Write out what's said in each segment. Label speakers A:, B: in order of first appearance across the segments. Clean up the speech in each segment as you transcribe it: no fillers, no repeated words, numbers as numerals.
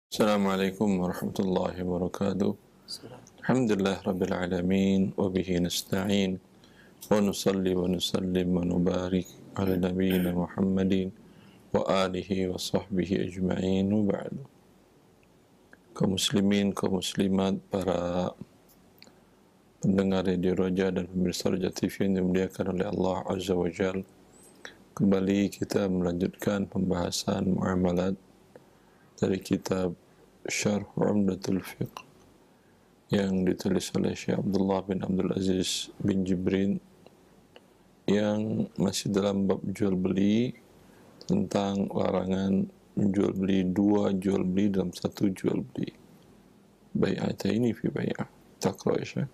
A: Assalamualaikum warahmatullahi wabarakatuh. Alhamdulillah rabbil alamin wa bihi nasta'in wa nusalli wa nusallim wa nubarik ala nabiyyina Muhammadin wa alihi wa sahbihi ajma'in wa ba'du. Kaum muslimin, kaum muslimat, para pendengar Radio Roja dan pemirsa Roja TV yang dimuliakan oleh Allah Azza wa Jal, kembali kita melanjutkan pembahasan muamalat dari kitab Syarh Umdatul Fiqh yang ditulis oleh Syekh Abdullah bin Abdul Aziz bin Jibrin, yang masih dalam bab jual beli, tentang larangan jual beli dua jual beli dalam satu jual beli. Bai'ataini fi bai'ah. Taqra ya Syekh.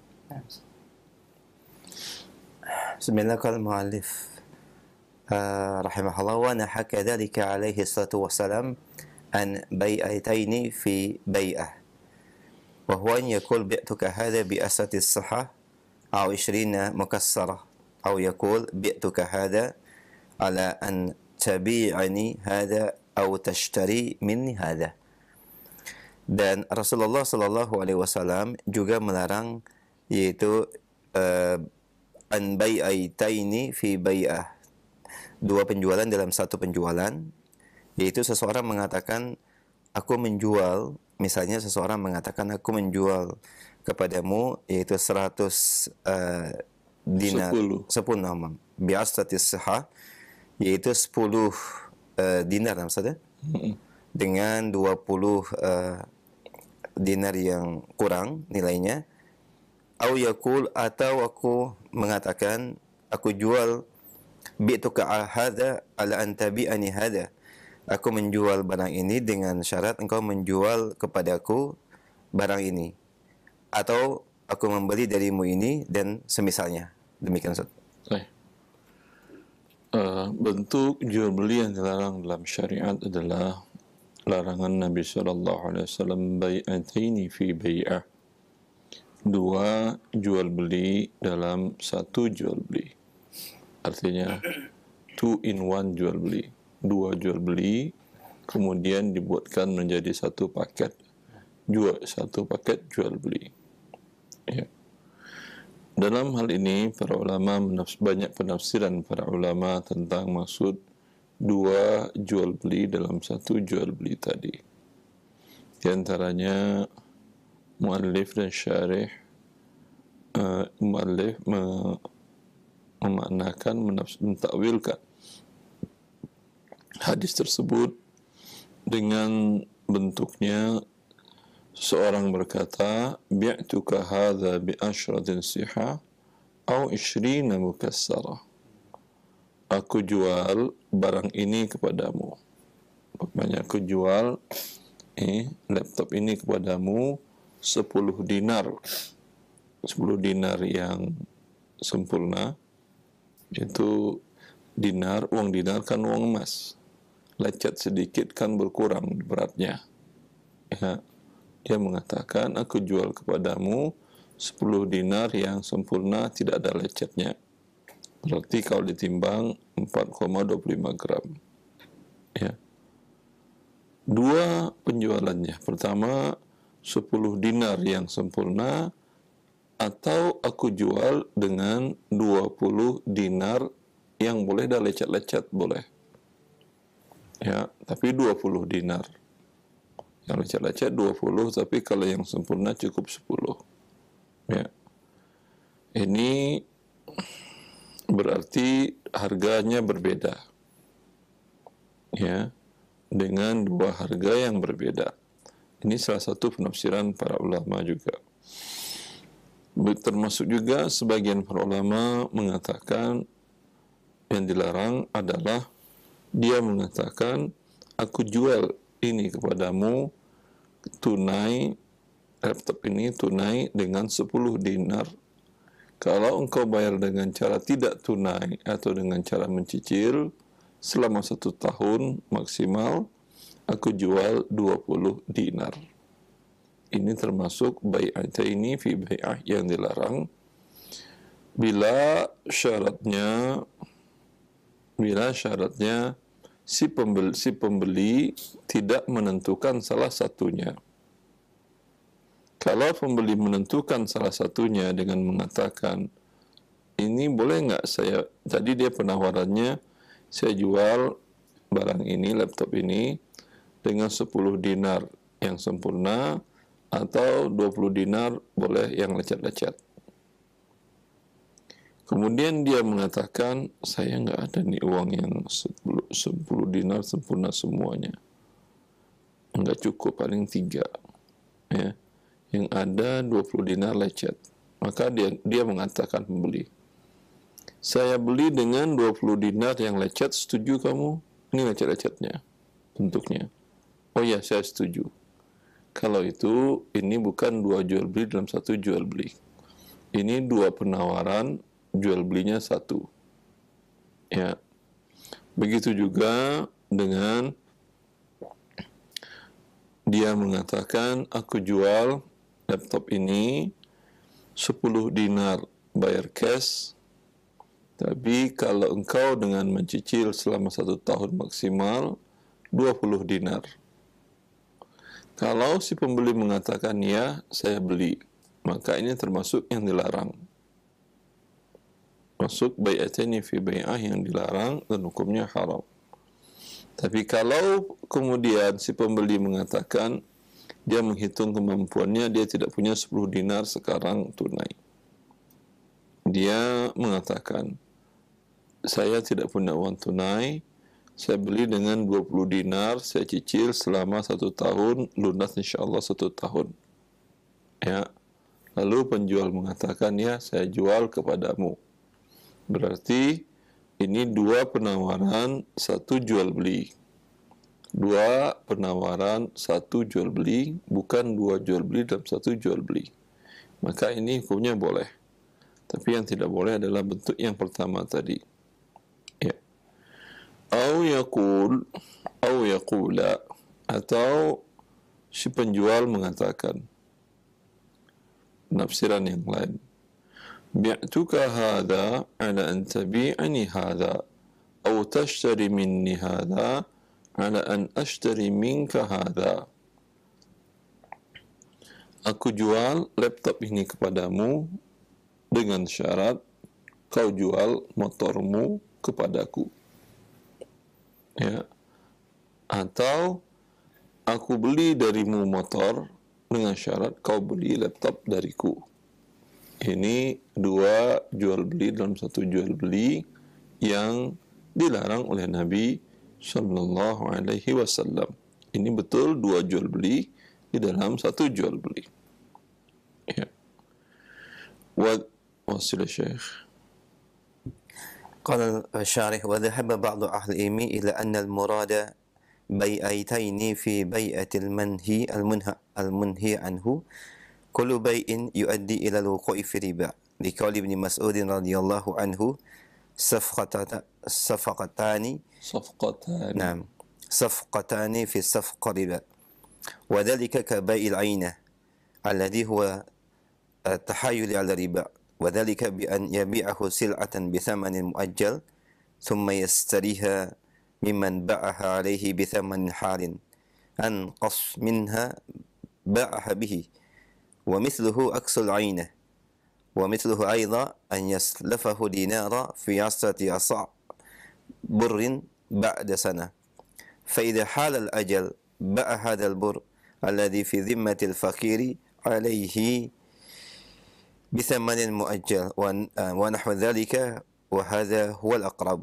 B: Bismillah, qala al-muallif rahimahullah, wa nahaka dhalika alaihi salatu wassalam an bai'ataini fi bai'ah, wa huwa an yaqul bi'tuka hadha bi asati as-sihah aw 20 mukassarah, aw yaqul bi'tuka hadha ala an tabi'ani hadha aw tashtari minni hadha. Dan Rasulullah sallallahu alaihi wasallam juga melarang, yaitu an bai'ataini fi bai'ah, dua penjualan dalam satu penjualan, yaitu seseorang mengatakan aku menjual, misalnya seseorang mengatakan aku menjual kepadamu yaitu 100 dinar, 10 nama bi'astatis sihah, yaitu 10 dinar maksudnya, dengan 20 dinar yang kurang nilainya. Au yaqul, atau aku mengatakan aku jual bi'tuka hadza ala an tabi'ani hadza, aku menjual barang ini dengan syarat engkau menjual kepadaku barang ini, atau aku membeli darimu ini dan semisalnya. Demikian Ustaz.
A: Bentuk jual beli yang dilarang dalam syariat adalah larangan Nabi SAW, bai'ataini fi bai'ah, dua jual beli dalam satu jual beli. Artinya 2 in 1 jual beli, dua jual beli kemudian dibuatkan menjadi satu paket jual beli. Ya. Dalam hal ini para ulama banyak penafsiran para ulama tentang maksud dua jual beli dalam satu jual beli tadi. Di antaranya muallif dan syarih, muallif memaknakan, mentakwilkan hadis tersebut dengan bentuknya seorang berkata, bi'tuka hadza bi ashratin siha au 20 mukassarah, aku jual barang ini kepadamu, maknanya aku jual laptop ini kepadamu 10 dinar, 10 dinar yang sempurna. Itu dinar, uang dinar kan uang emas, lecet sedikit kan berkurang beratnya. Ya. Dia mengatakan aku jual kepadamu 10 dinar yang sempurna, tidak ada lecetnya. Berarti kalau ditimbang 4,25 gram. Ya. Dua penjualannya. Pertama 10 dinar yang sempurna, atau aku jual dengan 20 dinar yang boleh dah lecet-lecet, boleh. Ya, tapi 20 dinar. Yang lecet-lecet 20, tapi kalau yang sempurna cukup 10. Ya. Ini berarti harganya berbeda. Ya. Dengan dua harga yang berbeda. Ini salah satu penafsiran para ulama juga. Termasuk juga sebagian para ulama mengatakan yang dilarang adalah dia mengatakan aku jual ini kepadamu tunai, laptop ini tunai dengan 10 dinar. Kalau engkau bayar dengan cara tidak tunai atau dengan cara mencicil selama 1 tahun maksimal, aku jual 20 dinar. Ini termasuk bai'ataini fi bai'ah yang dilarang bila syaratnya si pembeli tidak menentukan salah satunya. Kalau pembeli menentukan salah satunya dengan mengatakan, ini boleh nggak saya, tadi dia penawarannya, saya jual barang ini, laptop ini, dengan 10 dinar yang sempurna, atau 20 dinar boleh yang lecet-lecet. Kemudian dia mengatakan, saya nggak ada nih uang yang 10 dinar sempurna semuanya. Nggak cukup, paling 3. Ya. Yang ada 20 dinar lecet. Maka dia mengatakan pembeli, saya beli dengan 20 dinar yang lecet, setuju kamu? Ini lecet-lecetnya bentuknya. Oh ya, saya setuju. Kalau itu, ini bukan 2 jual beli dalam 1 jual beli. Ini 2 penawaran, jual belinya 1. Ya. Begitu juga dengan dia mengatakan, aku jual laptop ini 10 dinar bayar cash, tapi kalau engkau dengan mencicil selama 1 tahun maksimal 20 dinar. Kalau si pembeli mengatakan ya, saya beli, maka ini termasuk yang dilarang. Masuk bai'ataini fi bai'ah yang dilarang dan hukumnya haram. Tapi kalau kemudian si pembeli mengatakan dia menghitung kemampuannya, dia tidak punya 10 dinar sekarang tunai. Dia mengatakan, saya tidak punya uang tunai, saya beli dengan 20 dinar, saya cicil selama 1 tahun, lunas insyaAllah 1 tahun. Ya. Lalu penjual mengatakan, ya saya jual kepadamu. Berarti ini 2 penawaran, 1 jual beli. 2 penawaran, 1 jual beli, bukan 2 jual beli dalam 1 jual beli. Maka ini hukumnya boleh. Tapi yang tidak boleh adalah bentuk yang pertama tadi. Ya. Au yaqula, atau si penjual mengatakan, penafsiran yang lain, bi'tuka hadha ala an tabi'ani hadha, au tashtari minni hadha ala an ashtari minka hadha. Aku jual laptop ini kepadamu dengan syarat kau jual motormu kepadaku. Ya. Atau aku beli darimu motor dengan syarat kau beli laptop dariku. Ini 2 jual beli dalam 1 jual beli yang dilarang oleh Nabi Sallallahu Alaihi Wasallam. Ini betul 2 jual beli di dalam 1 jual beli. Ya. Wasila Syekh.
B: قال الشارح وذهب بعض أهل العلم إلى أن المراد بيعتين في بيعة المنهي عنه كل بيع يؤدي إلى الوقوع في الربا لقول ابن مسعود رضي الله عنه صفقتان في الصفقة ربا وذلك كبيع العينة الذي هو التحايل على الربا وذلك بأن يبيعه سلعة بثمن مؤجل ثم يشتريها ممن باعها عليه بثمن حال أنقص منها باعها به ومثله أكس العينة ومثله أيضا أن يسلفه دينارا في 10 أصاع بر بعد سنة فإذا حال الأجل باع هذا البر الذي في ذمة الفقير عليه بثمن مؤجل ونحو ذلك وهذا هو الأقرب.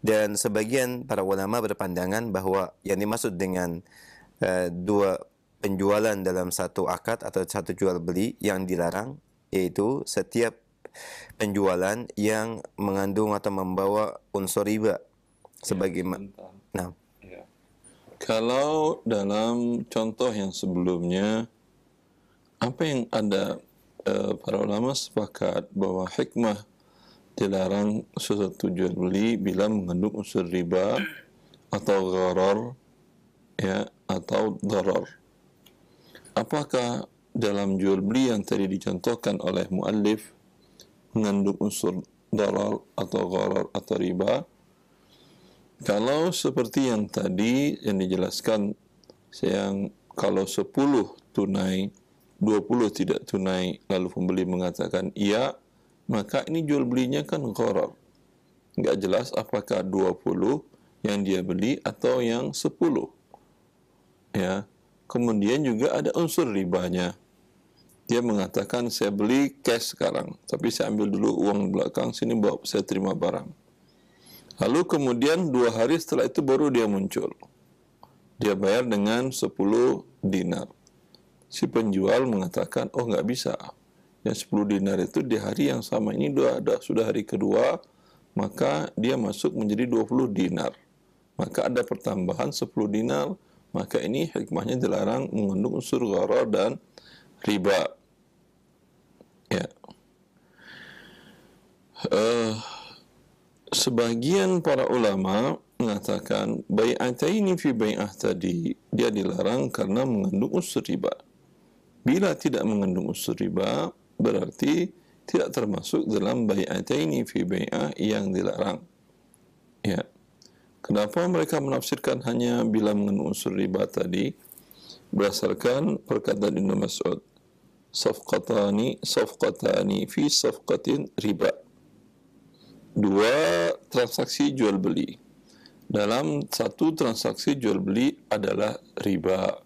B: Dan sebagian para ulama berpandangan bahwa yang dimaksud dengan 2 penjualan dalam 1 akad atau 1 jual beli yang dilarang, yaitu setiap penjualan yang mengandung atau membawa unsur riba sebagaimana. Nah,
A: ya. Kalau dalam contoh yang sebelumnya, apa yang ada, para ulama sepakat bahwa hikmah dilarang sesuatu jual beli bila mengandung unsur riba atau gharar, ya, atau darar. Apakah dalam jual beli yang tadi dicontohkan oleh muallif mengandung unsur darar atau gharar atau riba? Kalau seperti yang tadi yang dijelaskan, yang kalau 10 tunai, 20 tidak tunai, lalu pembeli mengatakan iya, maka ini jual belinya kan gharar. Enggak jelas apakah 20 yang dia beli atau yang 10. Ya. Kemudian juga ada unsur ribanya. Dia mengatakan saya beli cash sekarang, tapi saya ambil dulu uang belakang, sini bawa saya terima barang. Lalu kemudian 2 hari setelah itu baru dia muncul. Dia bayar dengan 10 dinar. Si penjual mengatakan, oh nggak bisa. Yang 10 dinar itu di hari yang sama ini sudah hari kedua, maka dia masuk menjadi 20 dinar. Maka ada pertambahan 10 dinar, maka ini hikmahnya dilarang mengandung unsur gharar dan riba. Ya. Sebagian para ulama mengatakan bai'ataini fi bai'ah tadi dia dilarang karena mengandung unsur riba. Bila tidak mengandung unsur riba, berarti tidak termasuk dalam bai'ataini fi bai'ah yang dilarang. Ya. Kenapa mereka menafsirkan hanya bila mengandung unsur riba tadi? Berdasarkan perkataan Ibnu Mas'ud, safqatani fi safqatin riba. 2 transaksi jual beli. Dalam 1 transaksi jual beli adalah riba.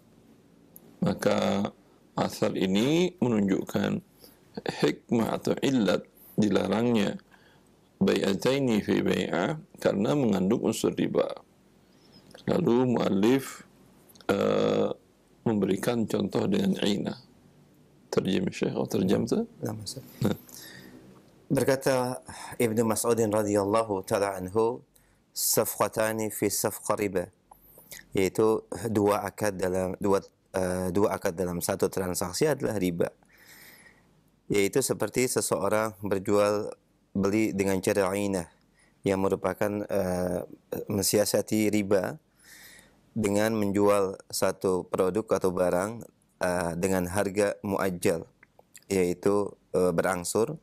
A: Maka asal ini menunjukkan hikmah atau illat dilarangnya bai'ataini fi bai'ah karena mengandung unsur riba. Lalu muallif memberikan contoh dengan aina. Terjem Syekh atau terjem tu?
B: Nah. Berkata Ibnu Mas'ud radhiyallahu taala anhu, safqatani fi safqa riba, yaitu dua akad dalam satu transaksi adalah riba. Yaitu seperti seseorang berjual beli dengan cara ainah yang merupakan mensiasati riba dengan menjual satu produk atau barang dengan harga muajjal, yaitu berangsur.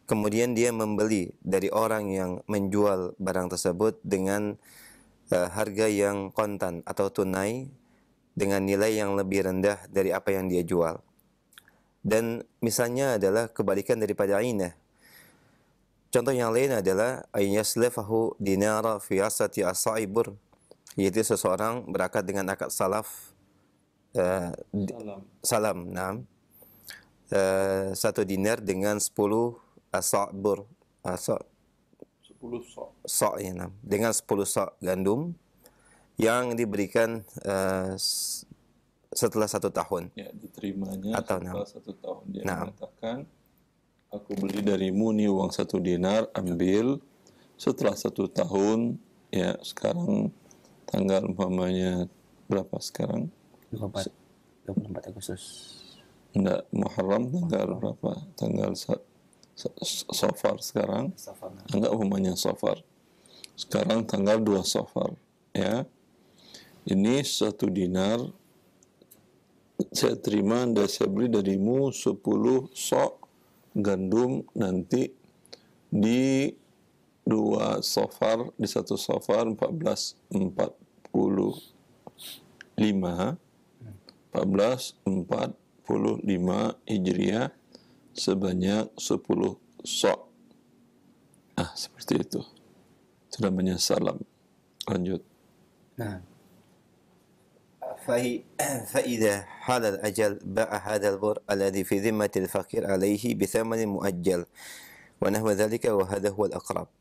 B: Kemudian dia membeli dari orang yang menjual barang tersebut dengan harga yang kontan atau tunai dengan nilai yang lebih rendah dari apa yang dia jual. Dan misalnya adalah kebalikan daripada ainah. Contoh yang lain adalah ayyaslafahu dinara fi asati asaibur, yaitu seseorang berakad dengan akad salaf salam 1 dinar dengan 10 asabur 10 sok ya, dengan 10 sok gandum yang diberikan setelah 1 tahun.
A: Ya, diterimanya
B: atau
A: setelah 1 tahun. Dia mengatakan, aku beli darimu nih uang 1 dinar, ambil. Setelah 1 tahun, ya sekarang tanggal umpamanya berapa sekarang?
B: 24 Agustus.
A: Enggak, Muharram tanggal berapa? Tanggal Safar sekarang. Enggak umpamanya Safar. Sekarang tanggal 2 Safar, ya. Ini 1 dinar saya terima dan saya beli darimu 10 sok gandum nanti di 2 Safar, di 1 Safar 1445 Hijriah sebanyak 10 sok. Seperti itu. Sudah banyak salam. Lanjut.
B: Nah. فإذا حال الأجل باع هذا البر الذي في ذمة الفقير عليه بثمن مؤجل ونحو ذلك وهذا هو الأقرب.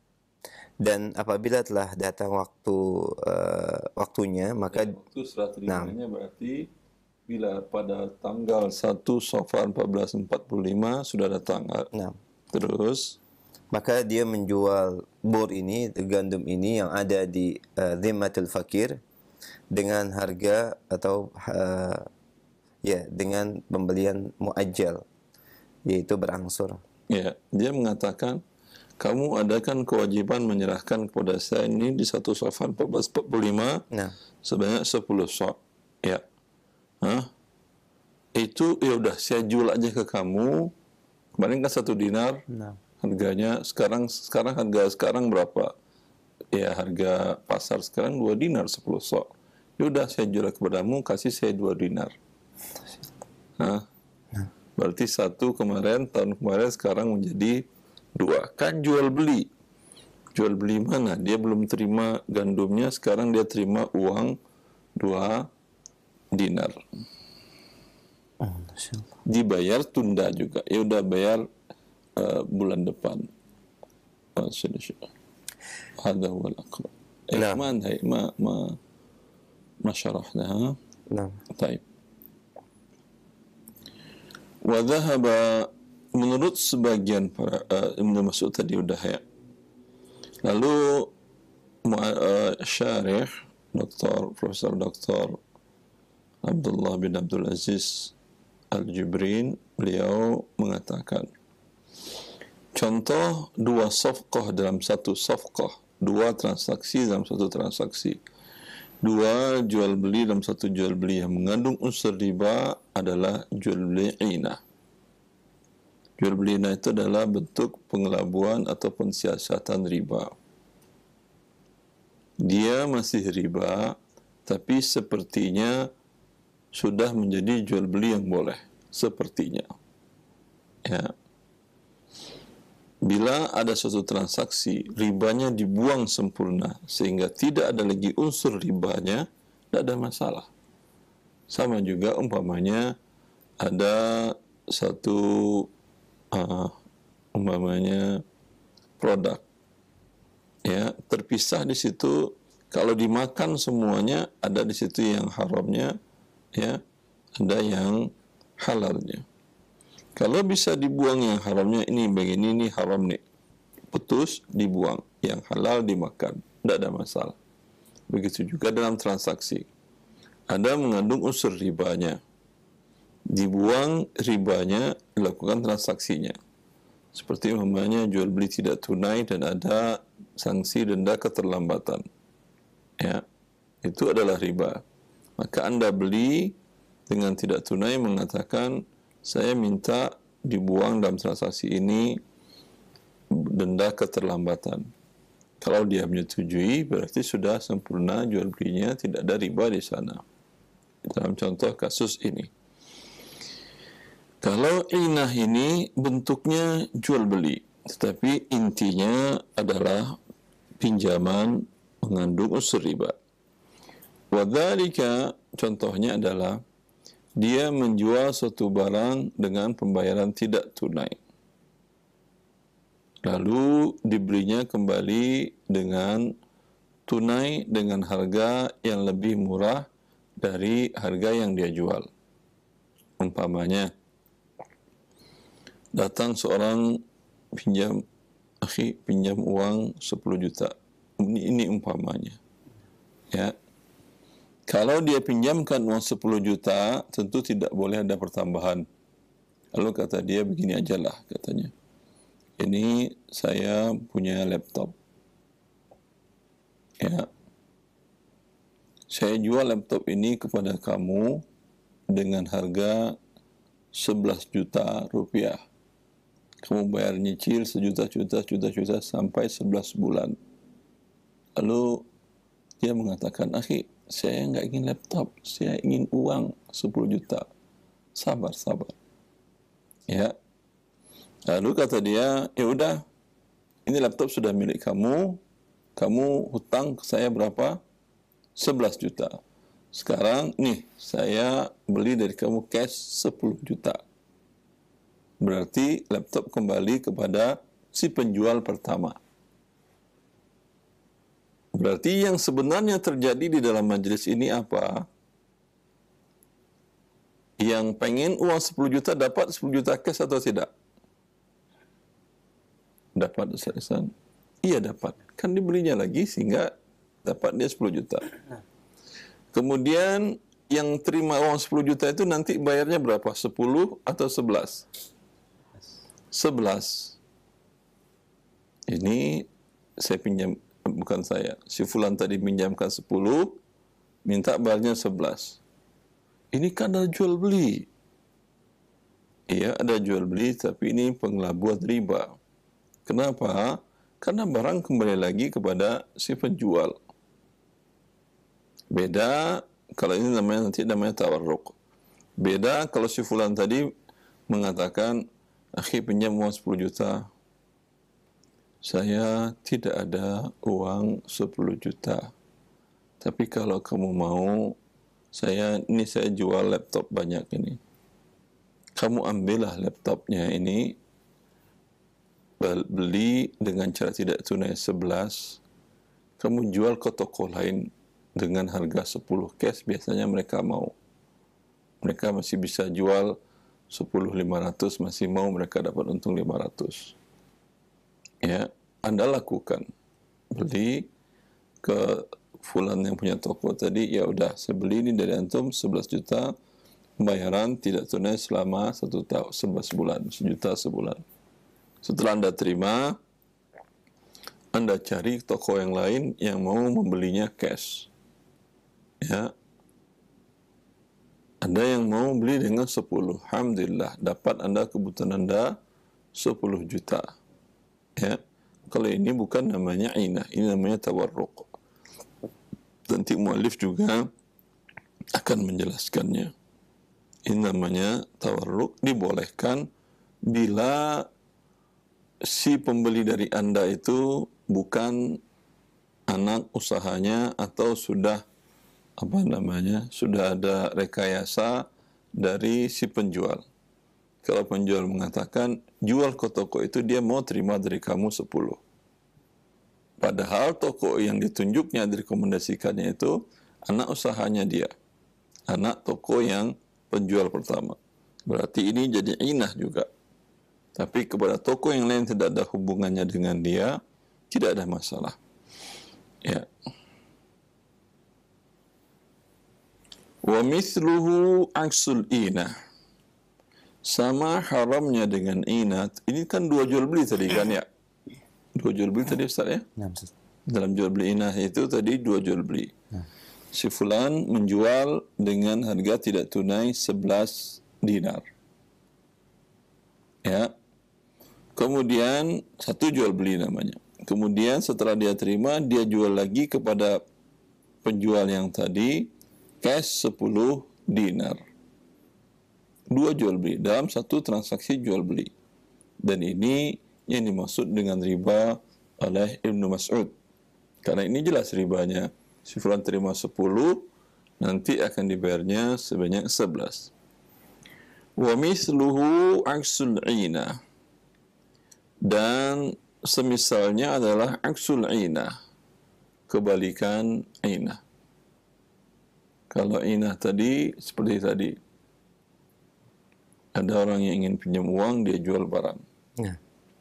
B: Dan apabila telah datang waktunya, maka
A: waktu serah terimanya berarti bila pada tanggal 1 Safar 1445 sudah datang. Terus
B: maka dia menjual bur ini, gandum ini yang ada di dhimmatul fakir dengan harga atau dengan pembelian muajjal, yaitu berangsur.
A: Ya, dia mengatakan kamu adakan kewajiban menyerahkan kepada saya ini di 1 Safar 1445 sebanyak 10 sok. Ya. Itu ya udah saya jual aja ke kamu. Kemarin kan 1 dinar harganya, sekarang harga sekarang berapa? ya harga pasar sekarang 2 dinar 10 sok. Ya udah saya jual kepadamu, kasih saya 2 dinar. Nah, berarti 1 kemarin, tahun kemarin sekarang menjadi 2. Kan jual beli. Jual beli mana? Dia belum terima gandumnya, sekarang dia terima uang 2 dinar. Dibayar tunda juga. Ya udah bayar bulan depan. هذا هو الأقرب.
B: نعم.
A: ما شرحناها.
B: نعم.
A: طيب. وذهب menurut sebagian para Ibnu Mas'ud tadi udah ya. Lalu syarih Profesor Dr. Abdullah bin Abdul Aziz Al-Jibrin, beliau mengatakan contoh 2 safqah dalam 1 safqah, 2 transaksi dalam 1 transaksi, 2 jual beli dalam 1 jual beli yang mengandung unsur riba adalah jual beli inah. Jual beli inah itu adalah bentuk pengelabuan atau pensiasatan riba. Dia masih riba, tapi sepertinya sudah menjadi jual beli yang boleh, sepertinya. Ya. Bila ada suatu transaksi, ribanya dibuang sempurna, sehingga tidak ada lagi unsur ribanya, tidak ada masalah. Sama juga umpamanya ada satu umpamanya produk, ya, terpisah di situ. Kalau dimakan semuanya, ada di situ yang haramnya, ya, ada yang halalnya. Kalau bisa dibuang yang haramnya, ini begini, ini haram nih, putus, dibuang. Yang halal dimakan, tidak ada masalah. Begitu juga dalam transaksi. Ada mengandung unsur ribanya, dibuang ribanya, dilakukan transaksinya. Seperti umpamanya jual beli tidak tunai dan ada sanksi denda keterlambatan. Ya, itu adalah riba. Maka Anda beli dengan tidak tunai, mengatakan saya minta dibuang dalam transaksi ini denda keterlambatan. Kalau dia menyetujui, berarti sudah sempurna jual belinya, tidak ada riba di sana. Dalam contoh kasus ini. Kalau inah ini bentuknya jual beli, tetapi intinya adalah pinjaman mengandung unsur riba. Wadzalika, contohnya adalah dia menjual suatu barang dengan pembayaran tidak tunai. Lalu dibelinya kembali dengan tunai dengan harga yang lebih murah dari harga yang dia jual. Umpamanya, datang seorang pinjam uang 10 juta. Ini umpamanya. Ya. Kalau dia pinjamkan uang 10 juta, tentu tidak boleh ada pertambahan. Lalu kata dia, begini ajalah katanya. Ini saya punya laptop. Ya. Saya jual laptop ini kepada kamu dengan harga 11 juta rupiah. Kamu bayar nyicil sejuta sampai 11 bulan. Lalu dia mengatakan, akhi, saya enggak ingin laptop, saya ingin uang 10 juta. Sabar. Ya. Lalu kata dia, ya udah, ini laptop sudah milik kamu hutang ke saya berapa? 11 juta. Sekarang, nih, saya beli dari kamu cash 10 juta. Berarti laptop kembali kepada si penjual pertama. Berarti yang sebenarnya terjadi di dalam majelis ini apa? Yang pengen uang 10 juta dapat 10 juta cash atau tidak? Dapat, Ustaz. Iya dapat. Kan dibelinya lagi sehingga dapat dia 10 juta. Kemudian yang terima uang 10 juta itu nanti bayarnya berapa? 10 atau 11? 11. Ini saya pinjam, bukan saya. Si fulan tadi pinjamkan 10, minta bayarnya 11. Ini kan ada jual beli. Iya, ada jual beli, tapi ini pengelabuan riba. Kenapa? Karena barang kembali lagi kepada si penjual. Beda kalau ini namanya tawarruk. Beda kalau si fulan tadi mengatakan, akhi pinjam uang 10 juta. Saya tidak ada uang 10 juta. Tapi kalau kamu mau, saya jual laptop banyak ini. Kamu ambillah laptopnya ini, beli dengan cara tidak tunai 11, kamu jual ke toko lain dengan harga 10 cash, biasanya mereka mau. Mereka masih bisa jual 10.500, masih mau, mereka dapat untung 500. Ya, Anda lakukan. Beli ke fulan yang punya toko tadi, ya udah, saya beli ini dari antum 11 juta, pembayaran tidak tunai selama 1 tahun, 11 bulan, 1 juta sebulan. Setelah Anda terima, Anda cari toko yang lain yang mau membelinya cash. Ya. Ada yang mau beli dengan 10. Alhamdulillah, dapat Anda kebutuhan Anda 10 juta. Ya. Kalau ini bukan namanya inah, ini namanya tawarruk. Nanti mu'alif juga akan menjelaskannya. Ini namanya tawarruk, dibolehkan bila si pembeli dari Anda itu bukan anak usahanya atau sudah sudah ada rekayasa dari si penjual. Kalau penjual mengatakan jual ke toko itu, dia mau terima dari kamu 10. Padahal toko yang ditunjuknya, direkomendasikannya itu anak usahanya dia, anak toko yang penjual pertama. Berarti ini jadi inah juga. Tapi kepada toko yang lain tidak ada hubungannya dengan dia, tidak ada masalah. Ya. Wa mithluhu aksul inah. Sama haramnya dengan inat. Ini kan dua jual beli tadi kan ya? Dua jual beli tadi Ustaz ya? Dalam jual beli inah itu tadi dua jual beli. Si fulan menjual dengan harga tidak tunai 11 dinar. Ya. Kemudian satu jual beli namanya. Kemudian setelah dia terima, dia jual lagi kepada penjual yang tadi cash 10 dinar. Dua jual beli dalam satu transaksi jual beli. Dan ini yang dimaksud dengan riba oleh Ibnu Mas'ud. Karena ini jelas ribanya. Si fulan terima 10, nanti akan dibayarnya sebanyak 11. Wa mithluhu aksul inah. Dan semisalnya adalah aksul inah, kebalikan inah. Kalau inah tadi seperti tadi, ada orang yang ingin pinjam uang, dia jual barang.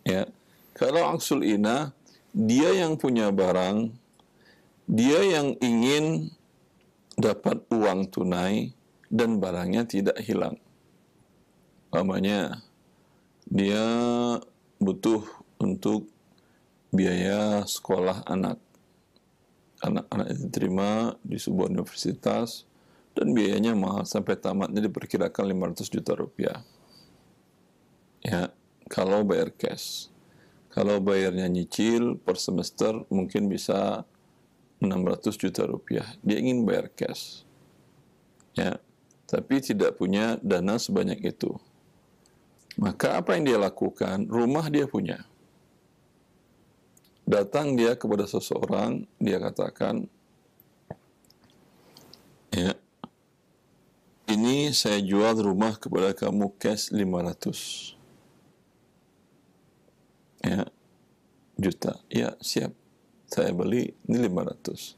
A: Ya. Kalau aksul inah, dia yang punya barang, dia yang ingin dapat uang tunai dan barangnya tidak hilang. Umpamanya dia butuh untuk biaya sekolah anak. Anak-anak itu diterima di sebuah universitas dan biayanya mahal, sampai tamatnya diperkirakan 500 juta rupiah. Ya, kalau bayar cash. Kalau bayarnya nyicil per semester mungkin bisa 600 juta rupiah. Dia ingin bayar cash. Ya, tapi tidak punya dana sebanyak itu. Maka apa yang dia lakukan? Rumah dia punya. Datang dia kepada seseorang, dia katakan, ya, ini saya jual rumah kepada kamu cash 500 ya, juta. Ya, siap. Saya beli, ini 500.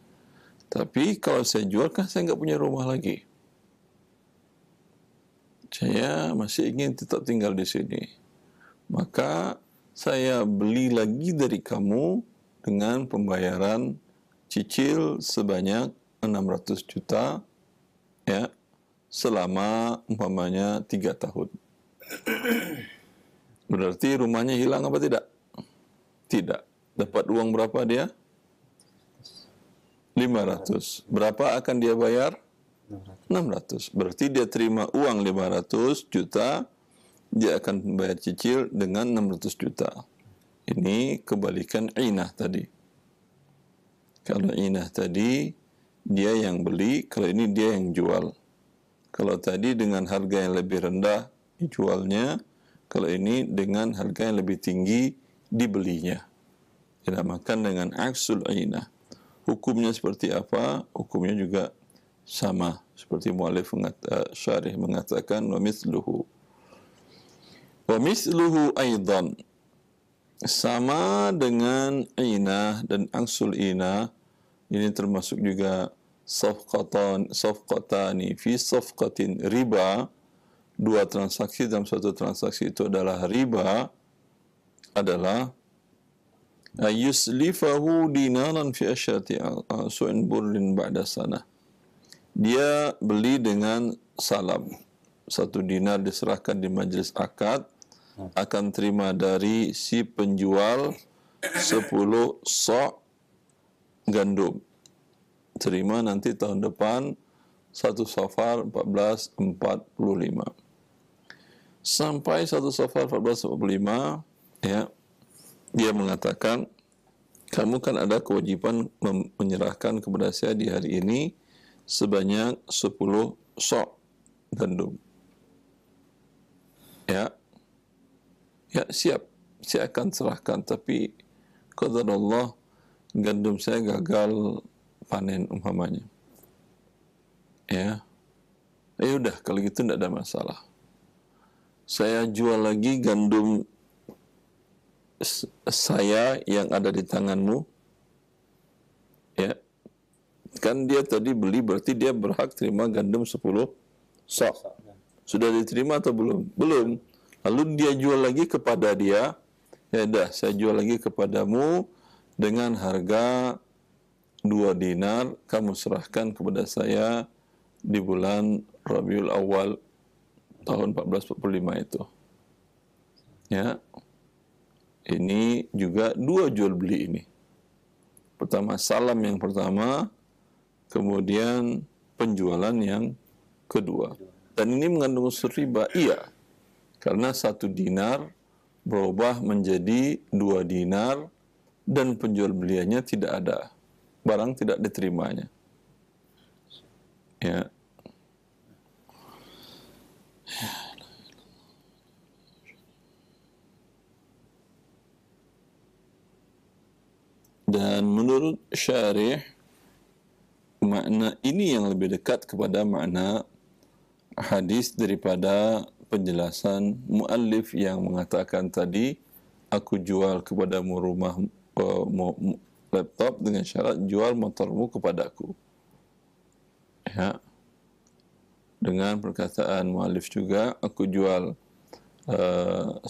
A: Tapi kalau saya jual kan saya nggak punya rumah lagi. Saya masih ingin tetap tinggal di sini. Maka saya beli lagi dari kamu dengan pembayaran cicil sebanyak 600 juta ya, selama umpamanya 3 tahun. Berarti rumahnya hilang apa tidak? Tidak. Dapat uang berapa dia? 500. Berapa akan dia bayar? 600. Berarti dia terima uang 500 juta, dia akan bayar cicil dengan 600 juta. Ini kebalikan inah tadi. Kalau inah tadi dia yang beli, kalau ini dia yang jual. Kalau tadi dengan harga yang lebih rendah dijualnya, kalau ini dengan harga yang lebih tinggi dibelinya. Dinamakan dengan aksul inah. Hukumnya seperti apa? Hukumnya juga sama seperti muallif syarih mengatakan wa mithluhu. Wa mithluhu aidan, sama dengan inah dan aksul inah, ini termasuk juga safqatani fi safqatin riba, dua transaksi dalam satu transaksi itu adalah riba, adalah yuslifahu dinaran fi asyati su'in burrin ba'da sanah. Dia beli dengan salam, 1 dinar diserahkan di majlis akad, akan terima dari si penjual 10 sok gandum. Terima nanti tahun depan 1 Safar 1445. Sampai 1 Safar 1445, ya, dia mengatakan, kamu kan ada kewajiban menyerahkan kepada saya di hari ini sebanyak 10 sok gandum. Ya, siap, saya akan serahkan, tapi qadarullah gandum saya gagal panen umpamanya. Ya udah, kalau gitu tidak ada masalah. Saya jual lagi gandum saya yang ada di tanganmu. Ya, kan dia tadi beli, berarti dia berhak terima gandum 10 sok. Sudah diterima atau belum? Belum. Lalu dia jual lagi kepada dia, ya dah, saya jual lagi kepadamu dengan harga 2 dinar, kamu serahkan kepada saya di bulan Rabiul Awal tahun 1445 itu. Ya, ini juga 2 jual beli ini. Pertama salam yang pertama, kemudian penjualan yang kedua. Dan ini mengandung unsur riba, iya. Karena 1 dinar berubah menjadi 2 dinar dan penjual beliannya tidak ada. Barang tidak diterimanya. Ya. Dan menurut syarih, makna ini yang lebih dekat kepada makna hadis daripada penjelasan muallif yang mengatakan tadi, aku jual kepadamu rumah laptop dengan syarat jual motormu kepadaku. Ya. Dengan perkataan muallif juga, aku jual 10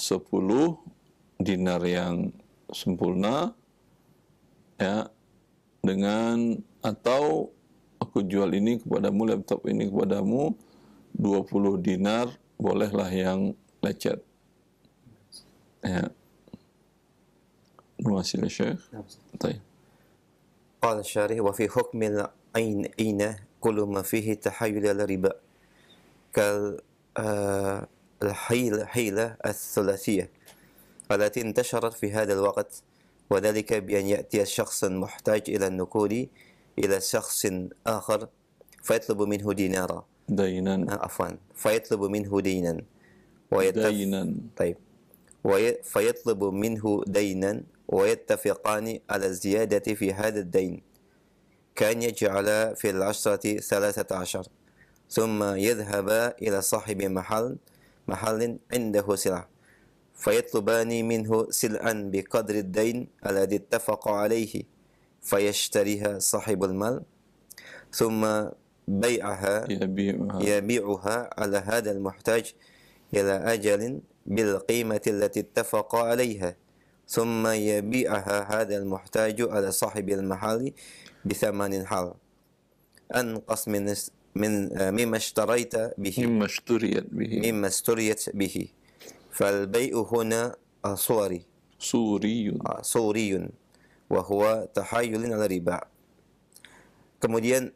A: dinar yang sempurna, ya, dengan, atau aku jual ini kepadamu, laptop ini kepadamu 20 dinar, bolehlah yang lecet. Ya. Nuasil Syekh. Baik.
B: قال الشارح وفي حكم العين كل ما فيه تحايل الربا كالحيلة الثلاثية التي انتشرت في هذا الوقت، وذلك بأن يأتي الشخص المحتاج إلى النقود إلى شخص آخر فيطلب منه دينارا فيطلب منه دينا فيطلب منه دينا ويتفقان على الزيادة في هذا الدين، كان يجعل في 13 ثم يذهب إلى صاحب محل عنده سلعة فيطلبان منه سلعا بقدر الدين الذي اتفق عليه فيشتريها صاحب المال ثم يبيعها على هذا المحتاج إلى أجل بالقيمة التي اتفق عليها ثم يبيعها هذا المحتاج على صاحب المحل بثمن حال أنقص مما اشتريت به مما اشتريت به فالبيع هنا صوري وهو تحايل على الربا. Kemudian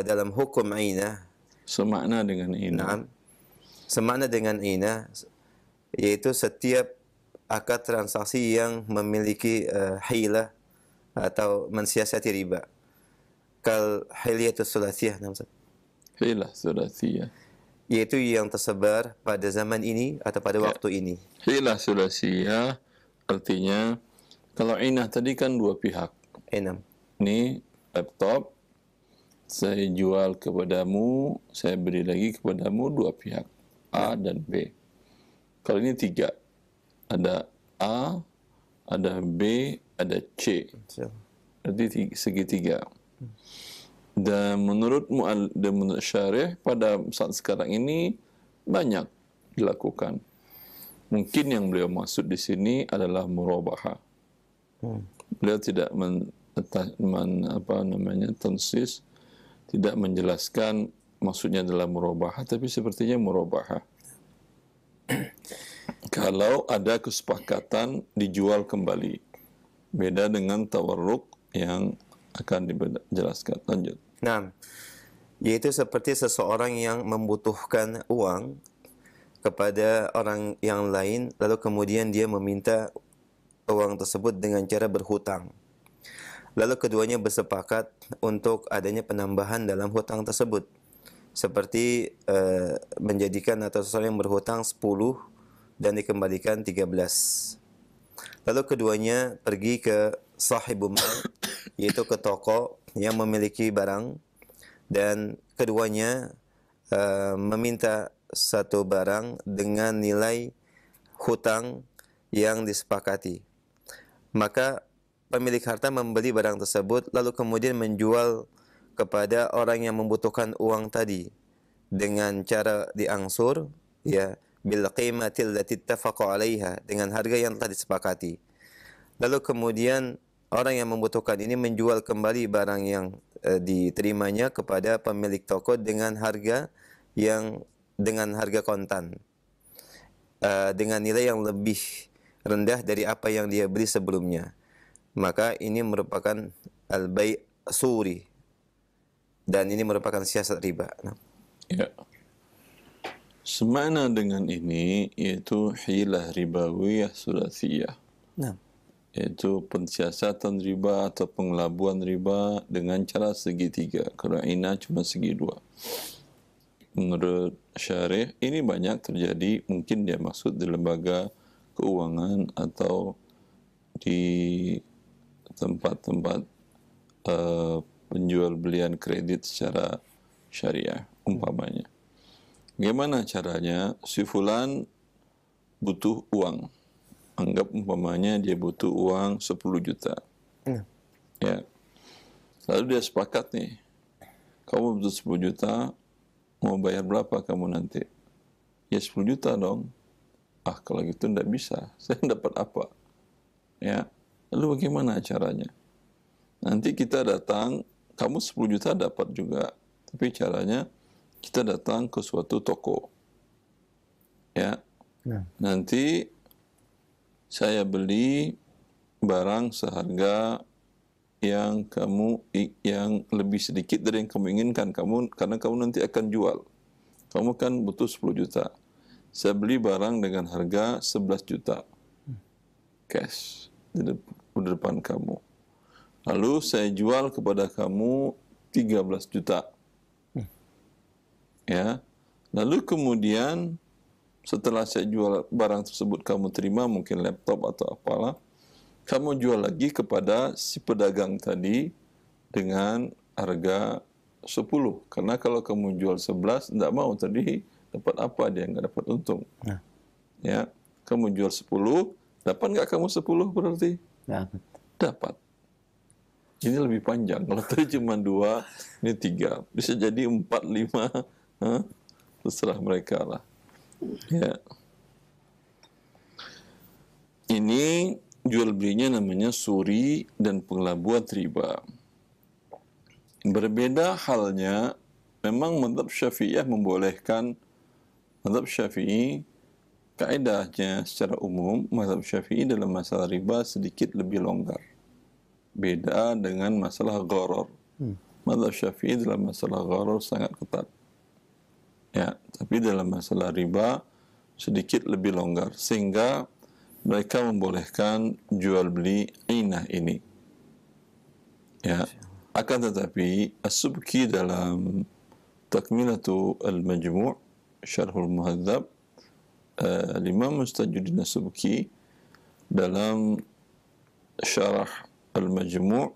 B: dalam hukum ainah
A: semakna dengan inah.
B: Semakna dengan inah, yaitu setiap akad transaksi yang memiliki hilah atau mensiasati riba. Kal hiliyatus sulasiyah,
A: Hilah sulasiyah.
B: yaitu yang tersebar pada zaman ini atau pada
A: Ya.
B: waktu ini.
A: Hilah sulasiyah artinya, kalau inah tadi kan dua pihak.
B: Enam.
A: Ini laptop, saya jual kepadamu, saya beri lagi kepadamu, dua pihak, A dan B. Kalau ini tiga, ada A, ada B, ada C. Berarti segitiga. Dan menurut syarih pada saat sekarang ini banyak dilakukan. Mungkin yang beliau maksud di sini adalah murabahah. Beliau tidak tansis, tidak menjelaskan maksudnya adalah murabahah, tapi sepertinya murabahah. Kalau ada kesepakatan dijual kembali, beda dengan tawarruk yang akan dijelaskan. Lanjut.
B: Nah, yaitu seperti seseorang yang membutuhkan uang kepada orang yang lain, lalu kemudian dia meminta uang tersebut dengan cara berhutang. Lalu keduanya bersepakat untuk adanya penambahan dalam hutang tersebut. Seperti menjadikan atau seseorang yang berhutang 10 dan dikembalikan 13. Lalu keduanya pergi ke sahibul mal, yaitu ke toko yang memiliki barang, dan keduanya meminta satu barang dengan nilai hutang yang disepakati. Maka pemilik harta membeli barang tersebut lalu kemudian menjual kepada orang yang membutuhkan uang tadi dengan cara diangsur, ya, bil qimatil lati ittafaqa 'alaiha, dengan harga yang telah disepakati. Lalu kemudian orang yang membutuhkan ini menjual kembali barang yang diterimanya kepada pemilik toko dengan harga kontan, dengan nilai yang lebih rendah dari apa yang dia beli sebelumnya. Maka ini merupakan al-bai' suri, dan ini merupakan siasat riba.
A: Ya. Semana dengan ini yaitu hilah ribawiyah sulasiyah.
B: Nah.
A: Yaitu pensiasatan riba atau pengelabuan riba dengan cara segitiga. Kalau inah cuma segi dua. Menurut syarih ini banyak terjadi, mungkin dia maksud di lembaga keuangan atau di tempat-tempat penjual belian kredit secara syariah umpamanya. Bagaimana caranya? Si fulan butuh uang. Anggap umpamanya dia butuh uang 10 juta. Ya. Lalu dia sepakat nih. Kamu butuh 10 juta, mau bayar berapa kamu nanti? Ya 10 juta dong. Ah, kalau gitu enggak bisa. Saya dapat apa? Ya. Lalu bagaimana caranya? Nanti kita datang, kamu 10 juta dapat juga. Tapi caranya kita datang ke suatu toko. Ya. Nanti saya beli barang seharga yang lebih sedikit dari yang kamu inginkan, karena kamu nanti akan jual. Kamu kan butuh 10 juta. Saya beli barang dengan harga 11 juta. Cash di depan kamu. Lalu saya jual kepada kamu 13 juta. Ya. Lalu kemudian setelah saya jual barang tersebut, kamu terima mungkin laptop atau apalah, kamu jual lagi kepada si pedagang tadi dengan harga 10. Karena kalau kamu jual 11, tidak mau tadi dapat apa, dia nggak dapat untung. Ya, kamu jual 10, dapat nggak kamu 10 berarti? Dapat. Ini lebih panjang. Kalau tadi cuma 2, ini 3. Bisa jadi 4, 5. Terserah mereka lah. Ya. Ini jual belinya namanya suri dan pengelabuan riba. Berbeda halnya, memang mazhab Syafi'iyah membolehkan. Mazhab Syafi'i, kaedahnya secara umum, mazhab Syafi'i dalam masalah riba sedikit lebih longgar. Beda dengan masalah gharar. Mazhab Syafi'i dalam masalah gharar sangat ketat. Ya, tapi dalam masalah riba sedikit lebih longgar, sehingga mereka membolehkan jual beli inah ini. Ya, akan tetapi As-Subki dalam Takmilatu Al-Majmu' Syarhul Muhadzab, Imam Mustajuddin As-Subki dalam Syarah Al-Majmu'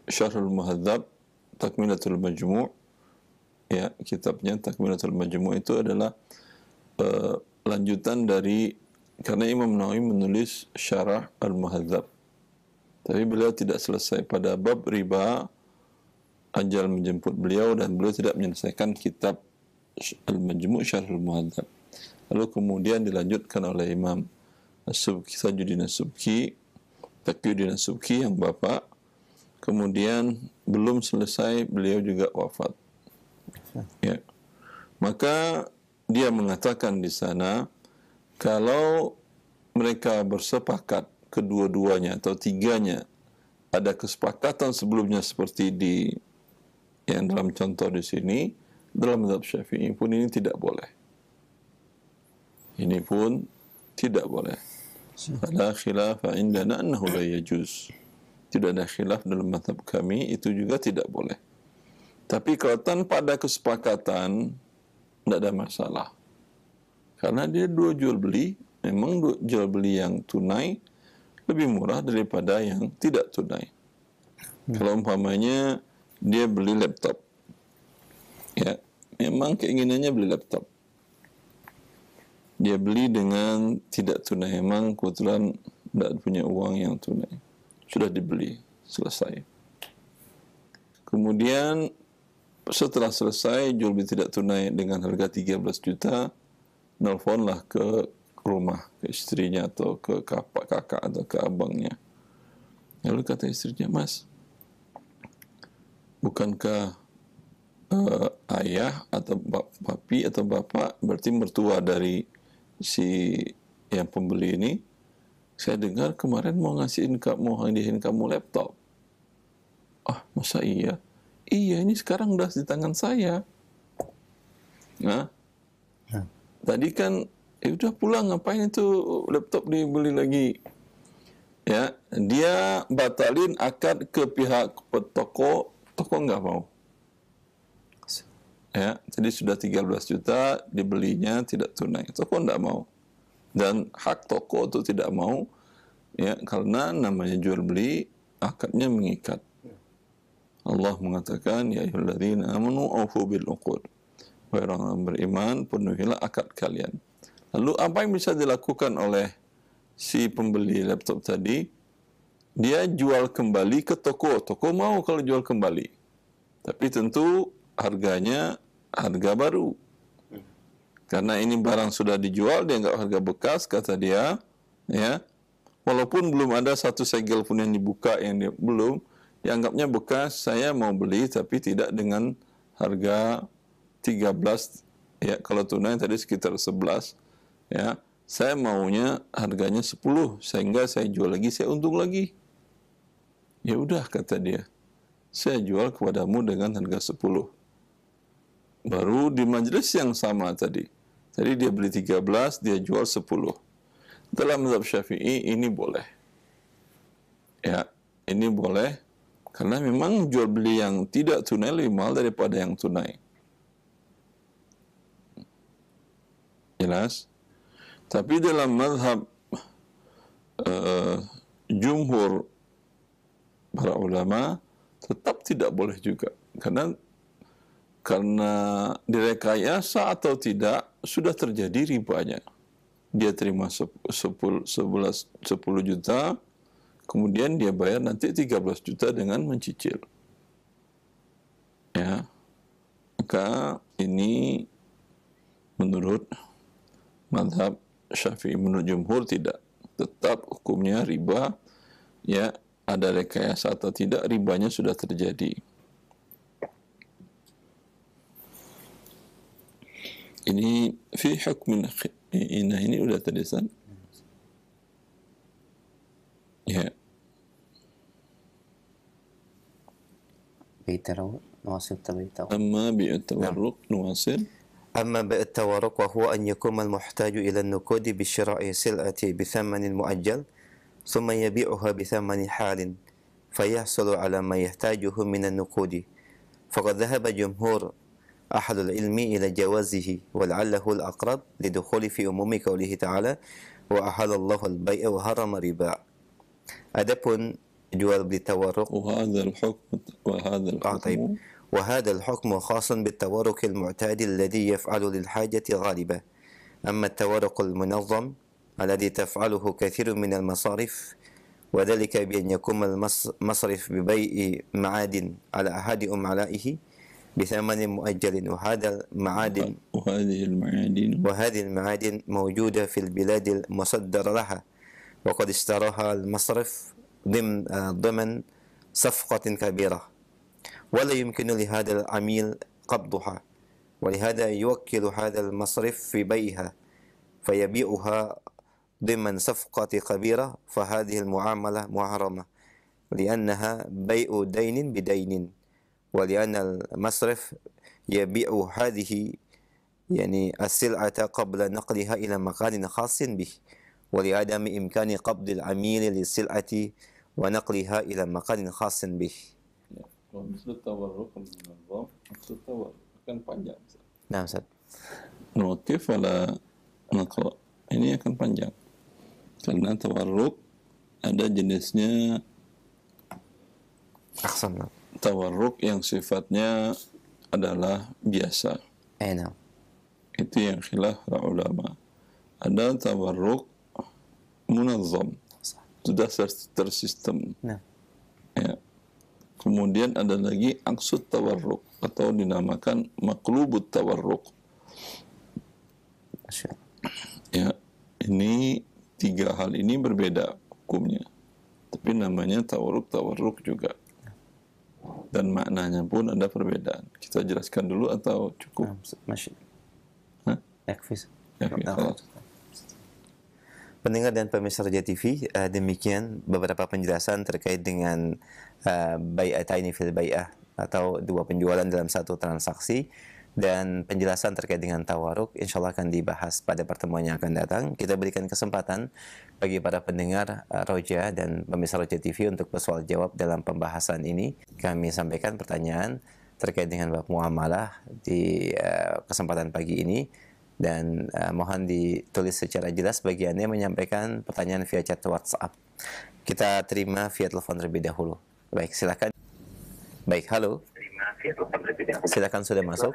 A: Syarhul Muhadzab Takmilatul Majmu', ya, kitabnya Takmilatul Majmu' itu adalah lanjutan dari, karena Imam Nawawi menulis Syarah Al-Muhadzab, tapi beliau tidak selesai pada bab riba, ajal menjemput beliau, dan beliau tidak menyelesaikan kitab Al-Majmu' Syarhul Muhadzab. Lalu kemudian dilanjutkan oleh Imam As-Subki, Tajuddin As-Subki, Taqiyuddin As-Subki yang bapak. Kemudian belum selesai beliau juga wafat. Ya. Maka dia mengatakan di sana, kalau mereka bersepakat kedua-duanya atau tiganya ada kesepakatan sebelumnya seperti di yang dalam contoh di sini, dalam mazhab Syafi'i pun ini tidak boleh. Ini pun tidak boleh. Fala khilafa indana annahu la yajuz. Tidak ada khilaf dalam mazhab kami, itu juga tidak boleh. Tapi kalau tanpa ada kesepakatan, tidak ada masalah. Karena dia dua jual beli, memang jual beli yang tunai lebih murah daripada yang tidak tunai. Kalau umpamanya dia beli laptop, ya, memang keinginannya beli laptop. Dia beli dengan tidak tunai, memang kebetulan tidak punya uang yang tunai. Sudah dibeli, selesai. Kemudian setelah selesai jual beli tidak tunai dengan harga 13 juta, nelfonlah ke rumah, ke istrinya atau ke kakak atau ke abangnya. Lalu kata istrinya, "Mas, bukankah ayah atau papi atau bapak, berarti mertua dari si yang pembeli ini, saya dengar kemarin mau hadiahin kamu laptop." "Ah, masa iya?" "Iya, ini sekarang udah di tangan saya." Nah, tadi kan udah pulang, ngapain itu laptop dibeli lagi? Ya, dia batalin akad ke pihak toko nggak mau. Ya, jadi sudah 13 juta dibelinya tidak tunai, toko nggak mau, dan hak toko itu tidak mau, ya, karena namanya jual beli akadnya mengikat. Allah mengatakan, ya ayyuhalladzina amanu aufu bil uqud, wahai orang beriman, penuhilah akad kalian. Lalu apa yang bisa dilakukan oleh si pembeli laptop tadi? Dia jual kembali ke toko. Toko mau kalau jual kembali, tapi tentu harganya harga baru. Karena ini barang sudah dijual, dia nggak harga bekas, kata dia, ya. Walaupun belum ada satu segel pun yang dibuka, yang dia belum, dianggapnya bekas, saya mau beli tapi tidak dengan harga 13, ya, kalau tunai tadi sekitar 11, ya. Saya maunya harganya 10, sehingga saya jual lagi, saya untung lagi. Ya udah, kata dia, saya jual kepadamu dengan harga 10. Baru di majelis yang sama tadi dia beli 13, dia jual 10. Dalam mazhab Syafi'i ini boleh. Ya, ini boleh karena memang jual beli yang tidak tunai lebih mahal daripada yang tunai. Jelas? Tapi dalam mazhab jumhur para ulama tetap tidak boleh juga, karena direkayasa atau tidak sudah terjadi ribanya. Dia terima 10 juta, kemudian dia bayar nanti 13 juta dengan mencicil. Ya. Maka ini menurut mazhab Syafi'i, menurut jumhur tidak, tetap hukumnya riba, ya, ada rekayasa atau tidak, ribanya sudah terjadi. Ini fi hukmin inah, ini udah tulisan. Ya.
B: بيت نواصل تبيت
A: Amma bi'ut tawarruq nuwasil.
B: أما بيع التورق وهو أن يقوم المحتاج إلى النقود بشراء سلعة بثمن مؤجل ثم يبيعها بثمن حال فيحصل على ما يحتاجه من النقود، فقد ذهب جمهور أهل العلم إلى جوازه ولعله الأقرب لدخول في عموم قوله تعالى وأحل الله البيع وحرم الربا. Adapun jual beli tawarruk وهذا الحكم خاص بالتورق المعتاد الذي يفعل للحاجة غالبة. أما التورق المنظم الذي تفعله كثير من المصارف وذلك بأن يقوم المصرف ببيع معادن على أحد عملائه بثمن مؤجل، وهذه المعادن موجودة في البلاد المصدر لها، وقد اشتراها المصرف ضمن صفقة كبيرة ولا يمكن لهذا العميل قبضها، ولهذا يوكل هذا المصرف في بيعها فيبيعها ضمن صفقة كبيرة، فهذه المعاملة محرمة لأنها بيع دين بدين، ولأن المصرف يبيع هذه السلعة قبل نقلها إلى مكان خاص به، ولعدم إمكان قبض العميل للسلعة ونقلها إلى مكان خاص به.
A: Maksud tawarruk al-munazam, maksud tawarruk akan panjang.
B: Nah, Ustaz.
A: Notif wala naqra. Ini akan panjang. Karena tawarruk ada jenisnya
B: Ahsan.
A: Tawarruk yang sifatnya adalah biasa.
B: Nah.
A: Itu yang khilaf para ulama. Ada tawarruk munazzam. Sudah tersistem.
B: Nah.
A: Ya. Kemudian ada lagi aksud tawarruk atau dinamakan maklubut tawarruk. Ya, ini tiga hal ini berbeda hukumnya. Tapi namanya tawarruk juga. Dan maknanya pun ada perbedaan. Kita jelaskan dulu atau cukup?
B: Masih.
A: Yakfi.
B: Pendengar dan pemirsa Raja TV, demikian beberapa penjelasan terkait dengan bai'ataini fil bai'ah atau dua penjualan dalam satu transaksi, dan penjelasan terkait dengan tawaruk insyaallah akan dibahas pada pertemuan yang akan datang. Kita berikan kesempatan bagi para pendengar Roja dan pemirsa Roja TV untuk bersoal jawab dalam pembahasan ini. Kami sampaikan pertanyaan terkait dengan bab muamalah di kesempatan pagi ini, dan mohon ditulis secara jelas bagi Anda yang menyampaikan pertanyaan via chat WhatsApp. Kita terima via telepon terlebih dahulu. Baik, silakan. Baik, halo. Silakan, sudah masuk.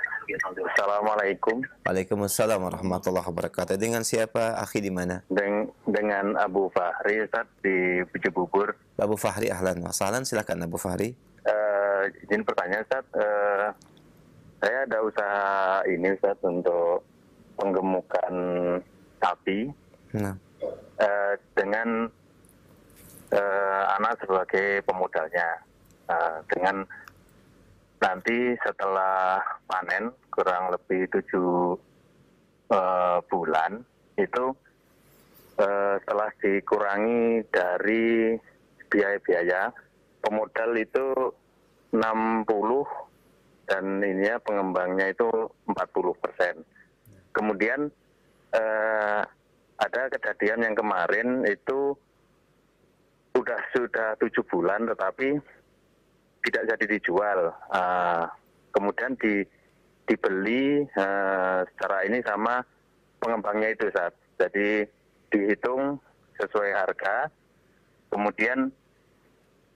C: Assalamualaikum.
B: Waalaikumsalam warahmatullahi wabarakatuh. Dengan siapa, akhi, di mana?
C: Dengan Abu Fahri, Ustaz, di Cibubur.
B: Abu Fahri, ahlan wa sahlan. Silakan Abu Fahri.
C: Izin pertanyaan, Ustaz. Saya ada usaha ini, Ustaz, untuk penggemukan sapi.
B: Nah.
C: Dengan anak sebagai pemodalnya. Dengan nanti setelah panen kurang lebih 7 bulan itu setelah dikurangi dari biaya-biaya pemodal itu 60 dan ininya pengembangnya itu 40%. Kemudian ada kejadian yang kemarin itu sudah 7 bulan tetapi tidak jadi dijual. Kemudian dibeli secara ini sama pengembangnya itu, Ustaz. Jadi dihitung sesuai harga, kemudian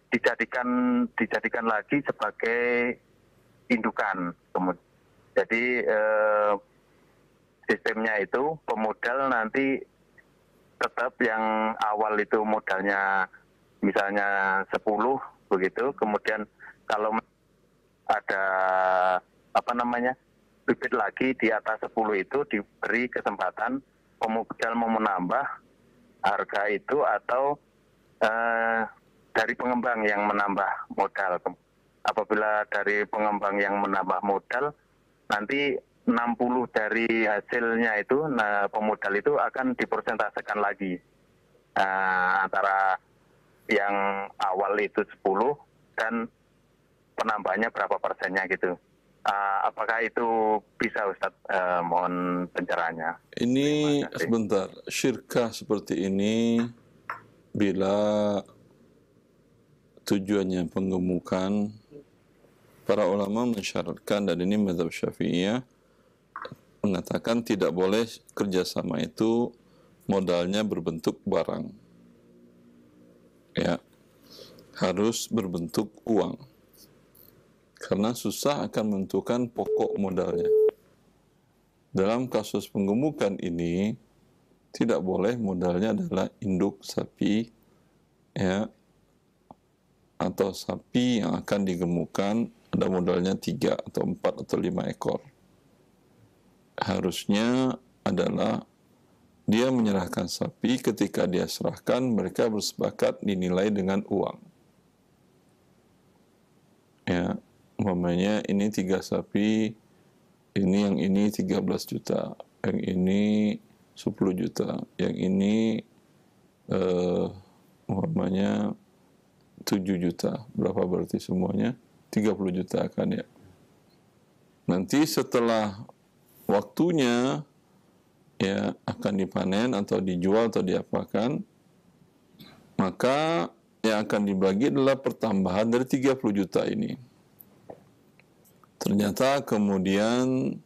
C: dijadikan lagi sebagai indukan. Jadi sistemnya itu pemodal nanti tetap yang awal itu modalnya misalnya 10 begitu, kemudian kalau ada bibit lagi di atas 10 itu diberi kesempatan pemodal mau menambah harga itu atau dari pengembang yang menambah modal. Apabila dari pengembang yang menambah modal, nanti 60 dari hasilnya itu, pemodal itu akan dipersentasekan lagi antara yang awal itu 10 dan penambahnya berapa persennya gitu. Apakah itu bisa Ustadz? Mohon pencerahannya.
A: Ini
C: Terima kasih.
A: sebentar, syirkah seperti ini bila tujuannya penggemukan, para ulama mensyaratkan, dan ini mazhab Syafi'iyah mengatakan tidak boleh kerjasama itu modalnya berbentuk barang, ya, harus berbentuk uang, karena susah akan menentukan pokok modalnya. Dalam kasus penggemukan ini tidak boleh modalnya adalah induk sapi, ya, atau sapi yang akan digemukan ada modalnya 3 atau 4 atau 5 ekor. Harusnya adalah dia menyerahkan sapi, ketika dia serahkan mereka bersepakat dinilai dengan uang. Ya, umpamanya ini 3 sapi, yang ini 13 juta, yang ini 10 juta, yang ini umpamanya 7 juta. Berapa berarti semuanya? 30 juta kan ya. Nanti setelah waktunya ya akan dipanen atau dijual atau diapakan, maka yang akan dibagi adalah pertambahan dari 30 juta ini. Ternyata kemudian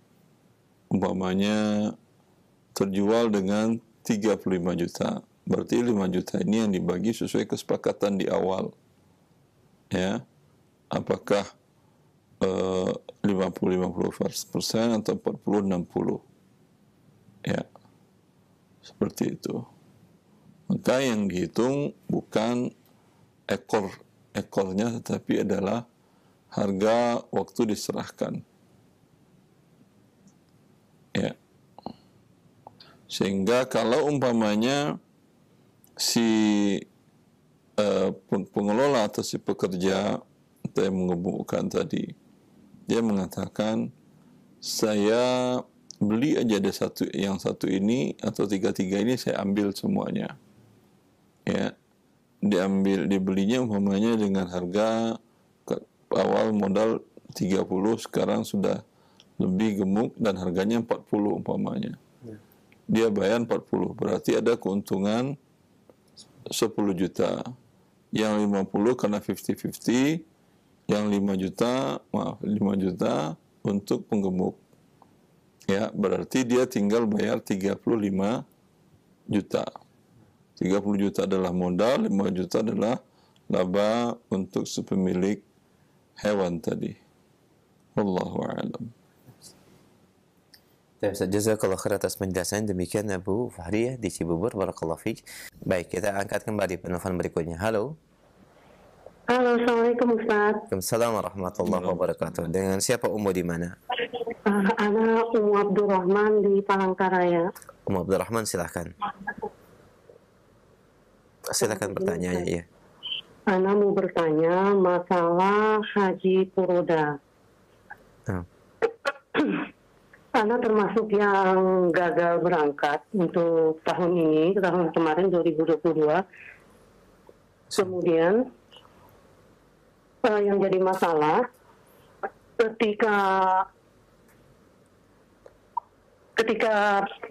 A: umpamanya terjual dengan 35 juta. Berarti 5 juta ini yang dibagi sesuai kesepakatan di awal. Ya. Apakah 50-50% atau 40-60? Ya. Seperti itu. Maka yang dihitung bukan ekornya, tetapi adalah harga waktu diserahkan. Ya. Sehingga kalau umpamanya si pengelola atau si pekerja atau yang mengemukkan tadi, dia mengatakan, saya beli aja ada yang satu ini atau 3 ini saya ambil semuanya. Ya. Dibelinya umpamanya dengan harga awal modal 30, sekarang sudah lebih gemuk dan harganya 40 umpamanya. Dia bayar 40, berarti ada keuntungan 10 juta. Yang 50 karena 50-50, yang 5 juta untuk penggemuk. Ya, berarti dia tinggal bayar 35 juta. 30 juta adalah modal, 5 juta adalah laba untuk si pemilik hewan tadi. Wallahu a'lam.
B: Jazakallah khair atas penjelasan. Demikian Abu Fahri di Cibubur. Barakallahu fiik. Baik, kita angkat kembali penelpon berikutnya. Halo.
D: Halo, Assalamualaikum Ustaz.
B: Waalaikumsalam warahmatullahi wabarakatuh. Dengan siapa Ummu di mana?
D: Ana Ummu Abdurrahman di Palangkaraya.
B: Ummu Abdurrahman, silahkan. Silakan pertanyaannya, ya.
D: Ana mau bertanya masalah haji furoda. Ana termasuk yang gagal berangkat untuk tahun ini, tahun kemarin 2022. Kemudian yang jadi masalah ketika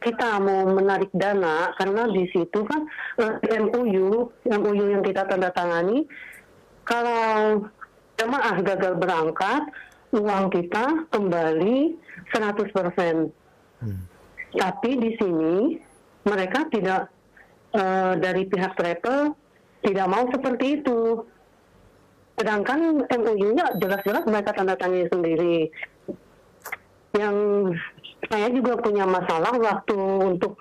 D: kita mau menarik dana, karena di situ kan MOU yang kita tanda tangani, kalau jemaah gagal berangkat, uang kita kembali 100%. Tapi di sini mereka tidak, dari pihak travel tidak mau seperti itu. Sedangkan MOU-nya jelas-jelas mereka tanda tangani sendiri. Yang saya juga punya masalah waktu untuk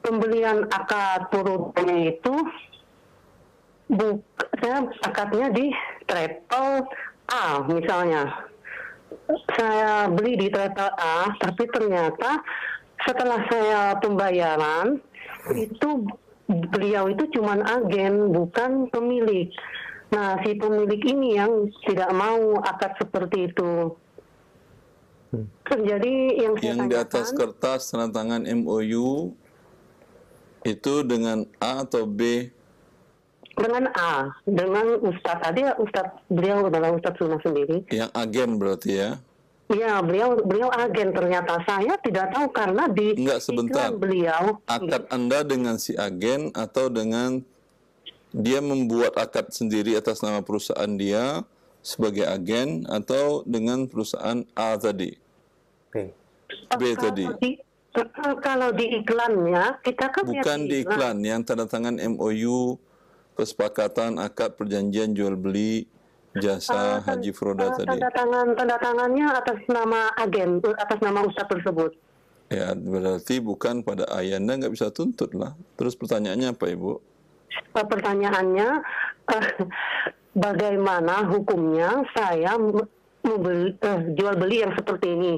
D: pembelian akad furodanya itu, saya akadnya di travel A misalnya. Saya beli di travel A, tapi ternyata setelah saya pembayaran itu beliau itu cuma agen, bukan pemilik. Nah, si pemilik ini yang tidak mau akad seperti itu. Jadi yang
A: di atas kertas tanda tangan MOU itu dengan A atau B?
D: Dengan A, dengan Ustadz tadi, Ustadz beliau adalah Ustadz Sunnah sendiri.
A: Yang agen berarti ya?
D: Ya, beliau agen ternyata. Saya tidak tahu karena di
A: Enggak, sebentar.
D: iklan beliau.
A: Akad Anda dengan si agen atau dengan dia membuat akad sendiri atas nama perusahaan dia sebagai agen atau dengan perusahaan A tadi? B tadi.
D: Kalau di iklannya, kita kan lihat
A: Bukan di iklan, yang tanda tangan MOU, kesepakatan, akad, perjanjian jual beli jasa Haji Furoda tadi.
D: Tanda tangannya atas nama agen, atas nama ustadz tersebut.
A: Ya, berarti bukan pada ayanda, nggak bisa tuntut lah. Terus pertanyaannya apa, Ibu?
D: Pertanyaannya, bagaimana hukumnya saya jual beli yang seperti ini,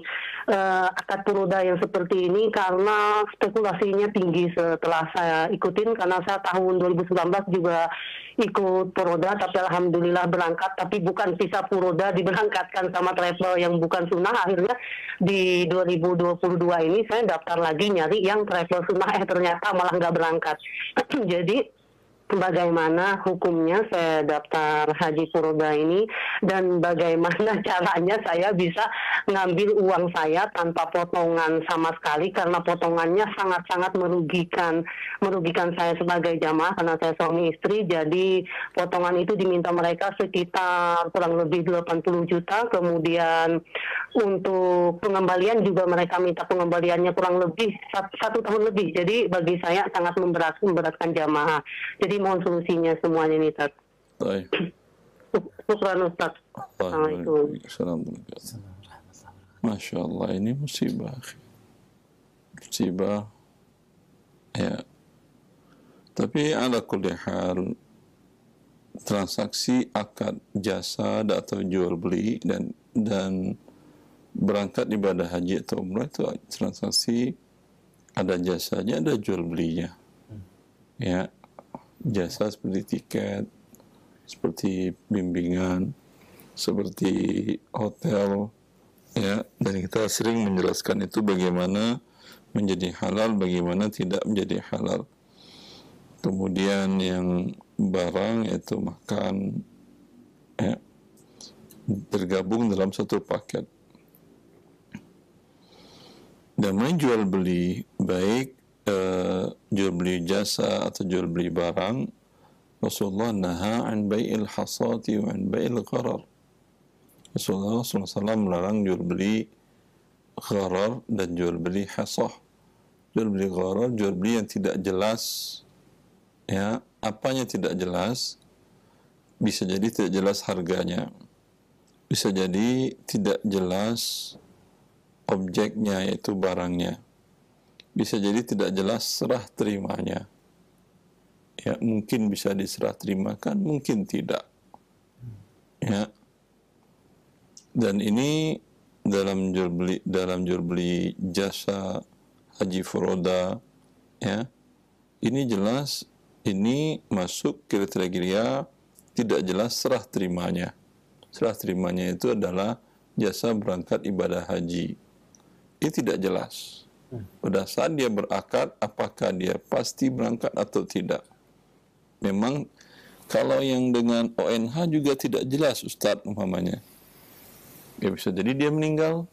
D: akad furoda yang seperti ini, karena spekulasinya tinggi setelah saya ikutin, karena saya tahun 2019 juga ikut furoda, tapi alhamdulillah berangkat, tapi bukan visa furoda, diberangkatkan sama travel yang bukan sunnah. Akhirnya di 2022 ini saya daftar lagi nyari yang travel sunnah, ternyata malah nggak berangkat. Jadi bagaimana hukumnya saya daftar haji furoda ini, dan bagaimana caranya saya bisa ngambil uang saya tanpa potongan sama sekali, karena potongannya sangat-sangat merugikan saya sebagai jamaah karena saya suami istri. Jadi potongan itu diminta mereka sekitar kurang lebih 80 juta. Kemudian untuk pengembalian juga mereka minta pengembaliannya kurang lebih 1 tahun lebih. Jadi bagi saya sangat memberatkan jamaah. Jadi mohon solusinya semuanya nih, Ustaz.
A: Baik.
D: Syukran, Ustaz. Assalamualaikum.
A: Assalamualaikum. Masya Allah, ini musibah. Musibah. Ya. Tapi ala kulli hal, transaksi akad jasa atau jual beli dan berangkat ibadah haji atau umrah itu transaksi, ada jasanya, ada jual belinya. Ya. Jasa seperti tiket, seperti bimbingan, seperti hotel, ya. Dan kita sering menjelaskan itu bagaimana menjadi halal, bagaimana tidak menjadi halal. Kemudian yang barang yaitu makan, ya, tergabung dalam satu paket. Dan menjual beli, baik jual beli jasa atau jual beli barang, Rasulullah naha an bai'il hasati wa an bai'il gharar. Rasulullah SAW melarang jual beli gharar dan jual beli hasah. Jual beli gharar, jual beli yang tidak jelas, ya, apanya tidak jelas. Bisa jadi tidak jelas harganya, bisa jadi tidak jelas objeknya yaitu barangnya, bisa jadi tidak jelas serah terimanya. Ya, mungkin bisa diserah terimakan, mungkin tidak. Ya. Dan ini dalam jual beli jasa haji furoda, ya. Ini jelas, ini masuk kriteria tidak jelas serah terimanya. Serah terimanya itu adalah jasa berangkat ibadah haji. Ini tidak jelas. Pada saat dia berakad, apakah dia pasti berangkat atau tidak. Memang kalau yang dengan ONH juga tidak jelas, Ustadz, umpamanya. Ya bisa jadi dia meninggal,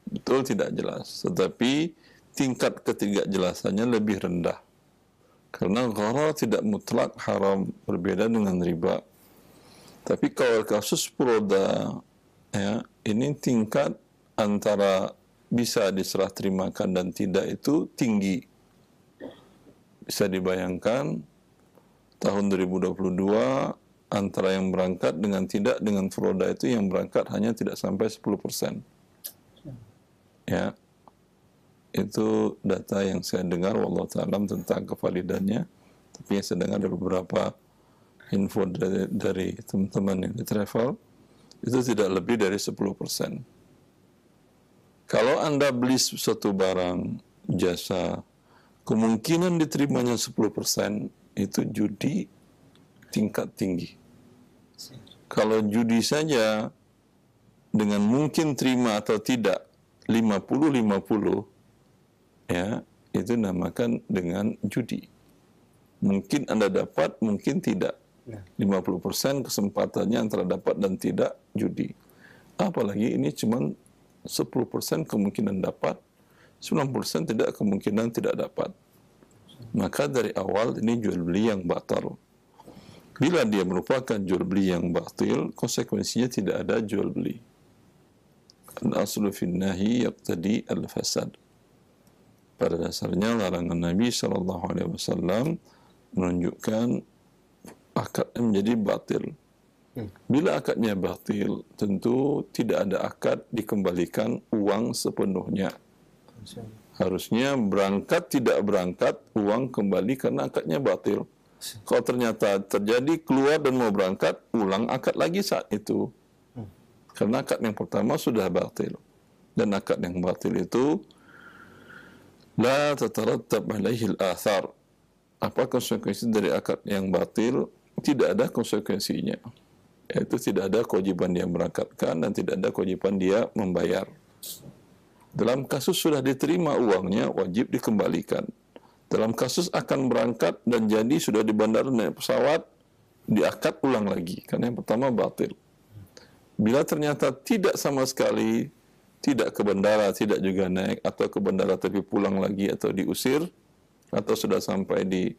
A: betul tidak jelas. Tetapi tingkat ketidakjelasannya lebih rendah. Karena gharar tidak mutlak haram, berbeda dengan riba. Tapi kalau kasus furoda, ya, ini tingkat antara bisa diserah terimakan dan tidak itu tinggi. Bisa dibayangkan tahun 2022 antara yang berangkat dengan tidak, dengan furoda itu yang berangkat hanya tidak sampai 10%. Ya. Itu data yang saya dengar, wallahu ta'ala, tentang kevalidannya. Tapi yang saya dengar ada beberapa info dari teman-teman yang di travel, itu tidak lebih dari 10%. Kalau Anda beli suatu barang, jasa, kemungkinan diterimanya 10% itu judi tingkat tinggi. Kalau judi saja dengan mungkin terima atau tidak 50-50, ya, itu namakan dengan judi. Mungkin Anda dapat, mungkin tidak. 50% kesempatannya antara dapat dan tidak, judi. Apalagi ini cuma 10% kemungkinan dapat, 90% tidak kemungkinan tidak dapat. Maka dari awal ini jual beli yang batal. Bila dia merupakan jual beli yang batil, konsekuensinya tidak ada jual beli. Al-aslu fin nahi yaqtadi al-fasad. Pada dasarnya larangan Nabi SAW menunjukkan akadnya menjadi batil. Bila akadnya batil, tentu tidak ada akad dikembalikan uang sepenuhnya. Harusnya berangkat tidak berangkat, uang kembali karena akadnya batil. Kalau ternyata terjadi keluar dan mau berangkat, ulang akad lagi saat itu. Karena akad yang pertama sudah batil. Dan akad yang batil itu la tatarattab alaihi al-athar. Apa konsekuensi dari akad yang batil? Tidak ada konsekuensinya. Yaitu tidak ada kewajiban dia berangkatkan dan tidak ada kewajiban dia membayar. Dalam kasus sudah diterima uangnya, wajib dikembalikan. Dalam kasus akan berangkat dan jadi sudah di bandara naik pesawat, diakad ulang lagi. Karena yang pertama batil. Bila ternyata tidak sama sekali, tidak ke bandara, tidak juga naik, atau ke bandara tapi pulang lagi atau diusir, atau sudah sampai di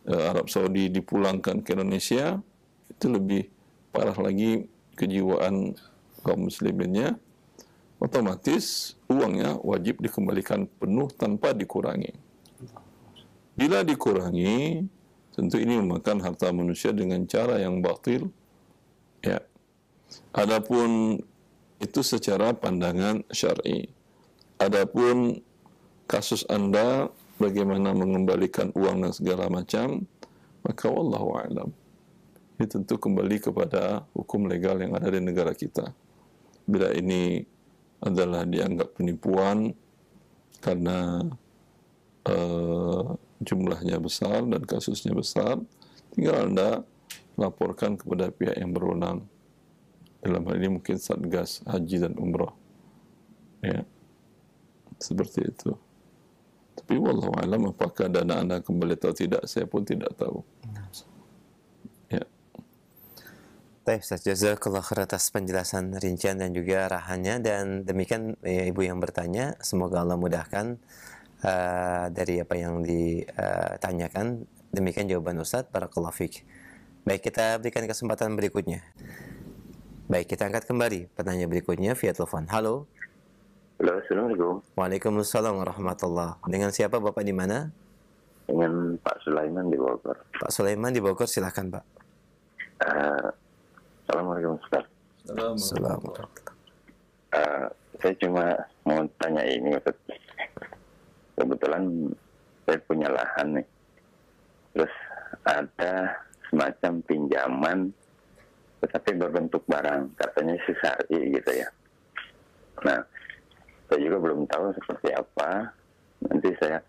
A: Arab Saudi dipulangkan ke Indonesia, itu lebih parah lagi kejiwaan kaum musliminnya, otomatis uangnya wajib dikembalikan penuh tanpa dikurangi. Bila dikurangi, tentu ini memakan harta manusia dengan cara yang batil. Ya. Adapun itu secara pandangan syar'i. Adapun kasus Anda bagaimana mengembalikan uang dan segala macam, maka wallahu a'lam. Ini tentu kembali kepada hukum legal yang ada di negara kita. Bila ini adalah dianggap penipuan karena jumlahnya besar dan kasusnya besar, tinggal Anda laporkan kepada pihak yang berwenang. Dalam hal ini mungkin Satgas Haji dan Umrah. Ya. Seperti itu. Tapi wallahu a'lam apakah dana Anda kembali atau tidak, saya pun tidak tahu. Ya.
B: Baik, Ustaz, jazakallah khair atas penjelasan rincian dan juga arahannya. Dan demikian ibu yang bertanya, semoga Allah mudahkan dari apa yang ditanyakan. Demikian jawaban Ustaz, barakallahu fiik. Baik, kita berikan kesempatan berikutnya. Baik, kita angkat kembali pertanyaan berikutnya via telepon. Halo.
C: Halo, Assalamualaikum.
B: Waalaikumsalam warahmatullahi. Dengan siapa Bapak di mana?
C: Dengan Pak Sulaiman di Bogor.
B: Pak Sulaiman di Bogor, silakan Pak.
C: Assalamualaikum Ustaz.
B: Assalamualaikum.
C: Saya cuma mau tanya ini, Ustaz. Kebetulan saya punya lahan nih. Terus ada semacam pinjaman, tetapi berbentuk barang, katanya si syar'i gitu ya. Nah, saya juga belum tahu seperti apa. Nanti saya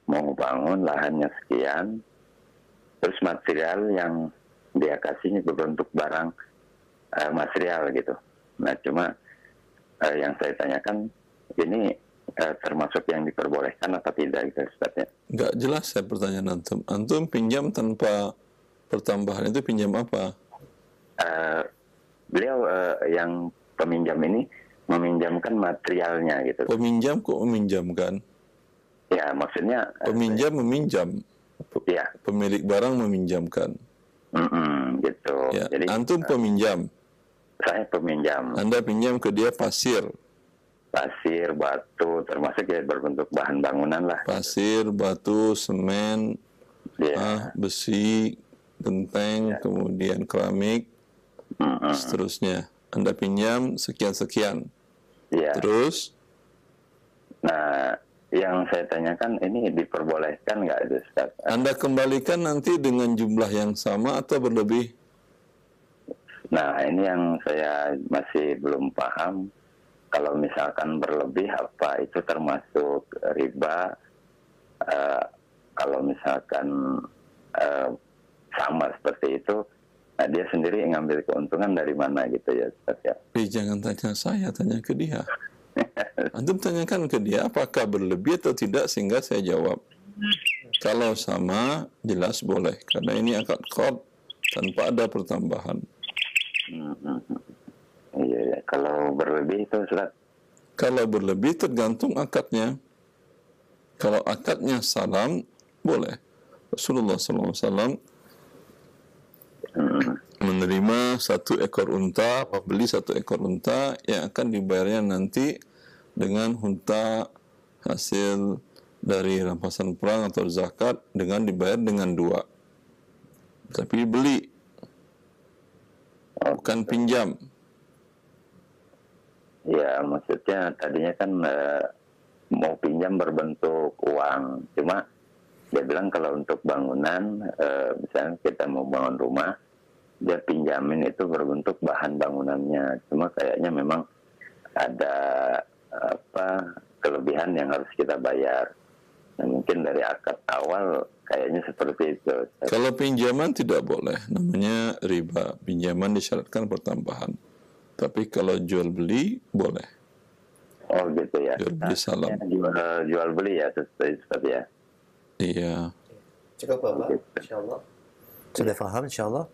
C: mau bangun lahannya sekian, terus material yang dia kasihnya berbentuk barang material gitu. Nah, cuma yang saya tanyakan ini termasuk yang diperbolehkan atau tidak gitu, Ustaz ya?
A: Nggak jelas ya pertanyaan antum. Antum pinjam tanpa pertambahan itu pinjam apa?
C: Beliau yang peminjam ini meminjamkan materialnya gitu.
A: Peminjam kok meminjamkan?
C: Ya, maksudnya
A: Peminjam meminjam.
C: ya.
A: Pemilik barang meminjamkan.
C: Gitu.
A: Ya.
C: Jadi
A: Antum peminjam.
C: saya peminjam
A: Anda pinjam ke dia pasir,
C: batu, termasuk ya berbentuk bahan bangunan lah.
A: pasir, batu, semen,
C: Ya.
A: besi, genteng, kemudian keramik, seterusnya. Anda pinjam sekian-sekian.
C: Ya.
A: Terus,
C: Nah, yang saya tanyakan ini diperbolehkan nggak itu, Ustaz?
A: Anda kembalikan nanti dengan jumlah yang sama atau berlebih?
C: Nah, ini yang saya masih belum paham. Kalau misalkan berlebih, apa itu termasuk riba? Kalau misalkan sama seperti itu, nah dia sendiri ngambil keuntungan dari mana gitu ya, Ustaz ya?
A: Jangan tanya saya, tanya ke dia. Antum tanyakan ke dia apakah berlebih atau tidak sehingga saya jawab. Kalau sama, jelas boleh. Karena ini akad qard tanpa ada pertambahan.
C: Iya, kalau berlebih itu Ustaz.
A: Kalau berlebih tergantung akadnya. Kalau akadnya salam, boleh. Rasulullah SAW menerima 1 ekor unta, membeli 1 ekor unta yang akan dibayarnya nanti dengan unta hasil dari rampasan perang atau zakat dengan dibayar dengan 2. Tapi beli, bukan pinjam.
C: Ya, maksudnya tadinya kan mau pinjam berbentuk uang. Cuma dia bilang kalau untuk bangunan, misalnya kita mau bangun rumah, dia pinjamin itu berbentuk bahan bangunannya. Cuma kayaknya memang ada kelebihan yang harus kita bayar. Nah, mungkin dari akad awal kayaknya seperti itu.
A: Kalau pinjaman tidak boleh, namanya riba. Pinjaman disyaratkan pertambahan. Tapi kalau jual beli boleh.
C: Oh gitu ya.
A: Jual beli salam.
C: Jual beli ya, Ustaz ya.
A: Iya.
B: Cukup Bapak, insyaallah. Sudah faham insyaallah?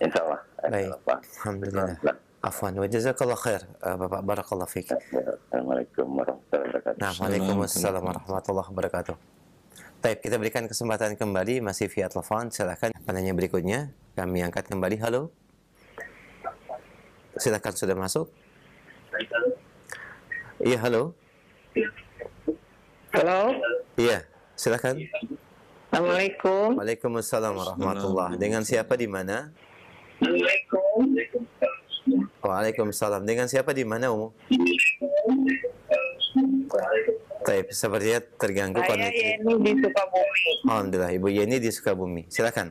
C: Insyaallah.
B: Baik. Alhamdulillah. Afwan wa jazakallah khair Bapak, barakallahu fiik.
C: Assalamualaikum warahmatullahi wabarakatuh.
B: Nah, waalaikumsalam warahmatullahi wabarakatuh. Baik, kita berikan kesempatan kembali masih via telepon. Silakan penanya berikutnya kami angkat kembali. Halo. Silakan, sudah masuk. Iya, halo.
D: Halo.
B: Iya, silakan.
D: Assalamualaikum.
B: Waalaikumsalam warahmatullahi. Dengan siapa di mana? Waalaikumsalam. Dengan siapa di mana, Umu? Baik, sepertinya terganggu.
D: Saya Yeni di Sukabumi.
B: Alhamdulillah, Ibu Yeni di Sukabumi. Silakan.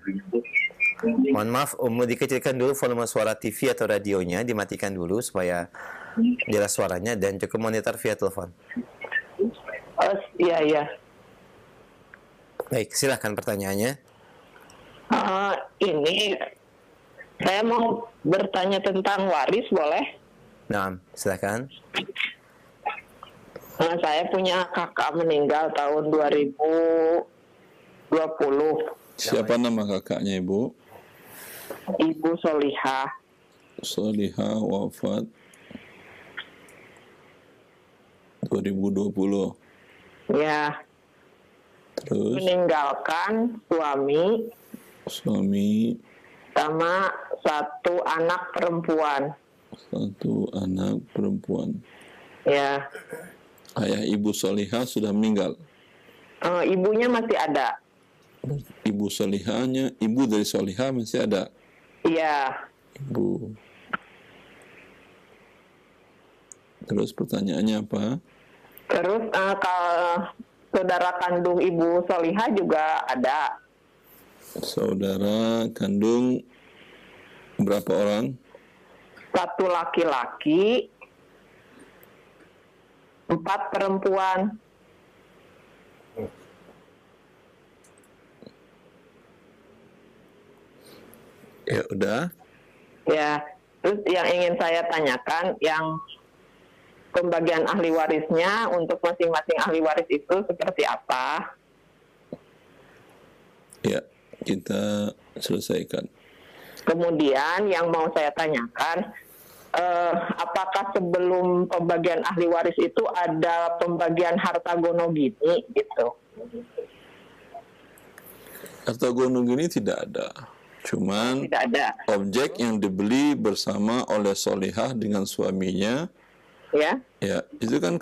B: Mohon maaf, Umu dikecilkan dulu volume suara TV atau radionya, dimatikan dulu supaya jelas suaranya dan cukup monitor via telepon.
D: Oh, iya, iya.
B: Baik, silakan pertanyaannya.
D: Ini saya mau bertanya tentang waris, boleh?
B: Nah, silakan.
D: Saya punya kakak meninggal tahun 2020.
A: Siapa nama kakaknya, Ibu?
D: Ibu Solihah.
A: Solihah wafat 2020.
D: Ya,
A: Terus
D: meninggalkan suami sama 1 anak perempuan.
A: 1 anak perempuan.
D: Ya,
A: Ayah Ibu Solihah sudah meninggal.
D: ibunya masih ada.
A: Ibu Solihahnya, ibu dari Solihah masih ada.
D: Iya.
A: Ibu. Terus pertanyaannya apa?
D: Terus kalau saudara kandung Ibu Solihah juga ada.
A: Saudara kandung berapa orang?
D: 1 laki-laki, 4 perempuan.
A: Ya udah.
D: Ya, terus yang ingin saya tanyakan, yang pembagian ahli warisnya untuk masing-masing ahli waris itu seperti apa?
A: Ya, kita selesaikan.
D: Kemudian yang mau saya tanyakan, apakah sebelum pembagian ahli waris itu ada pembagian harta gono gini gitu?
A: Harta gono gini tidak ada. Cuman
D: Tidak ada.
A: objek yang dibeli bersama oleh Solihah dengan suaminya,
D: Ya,
A: ya itu kan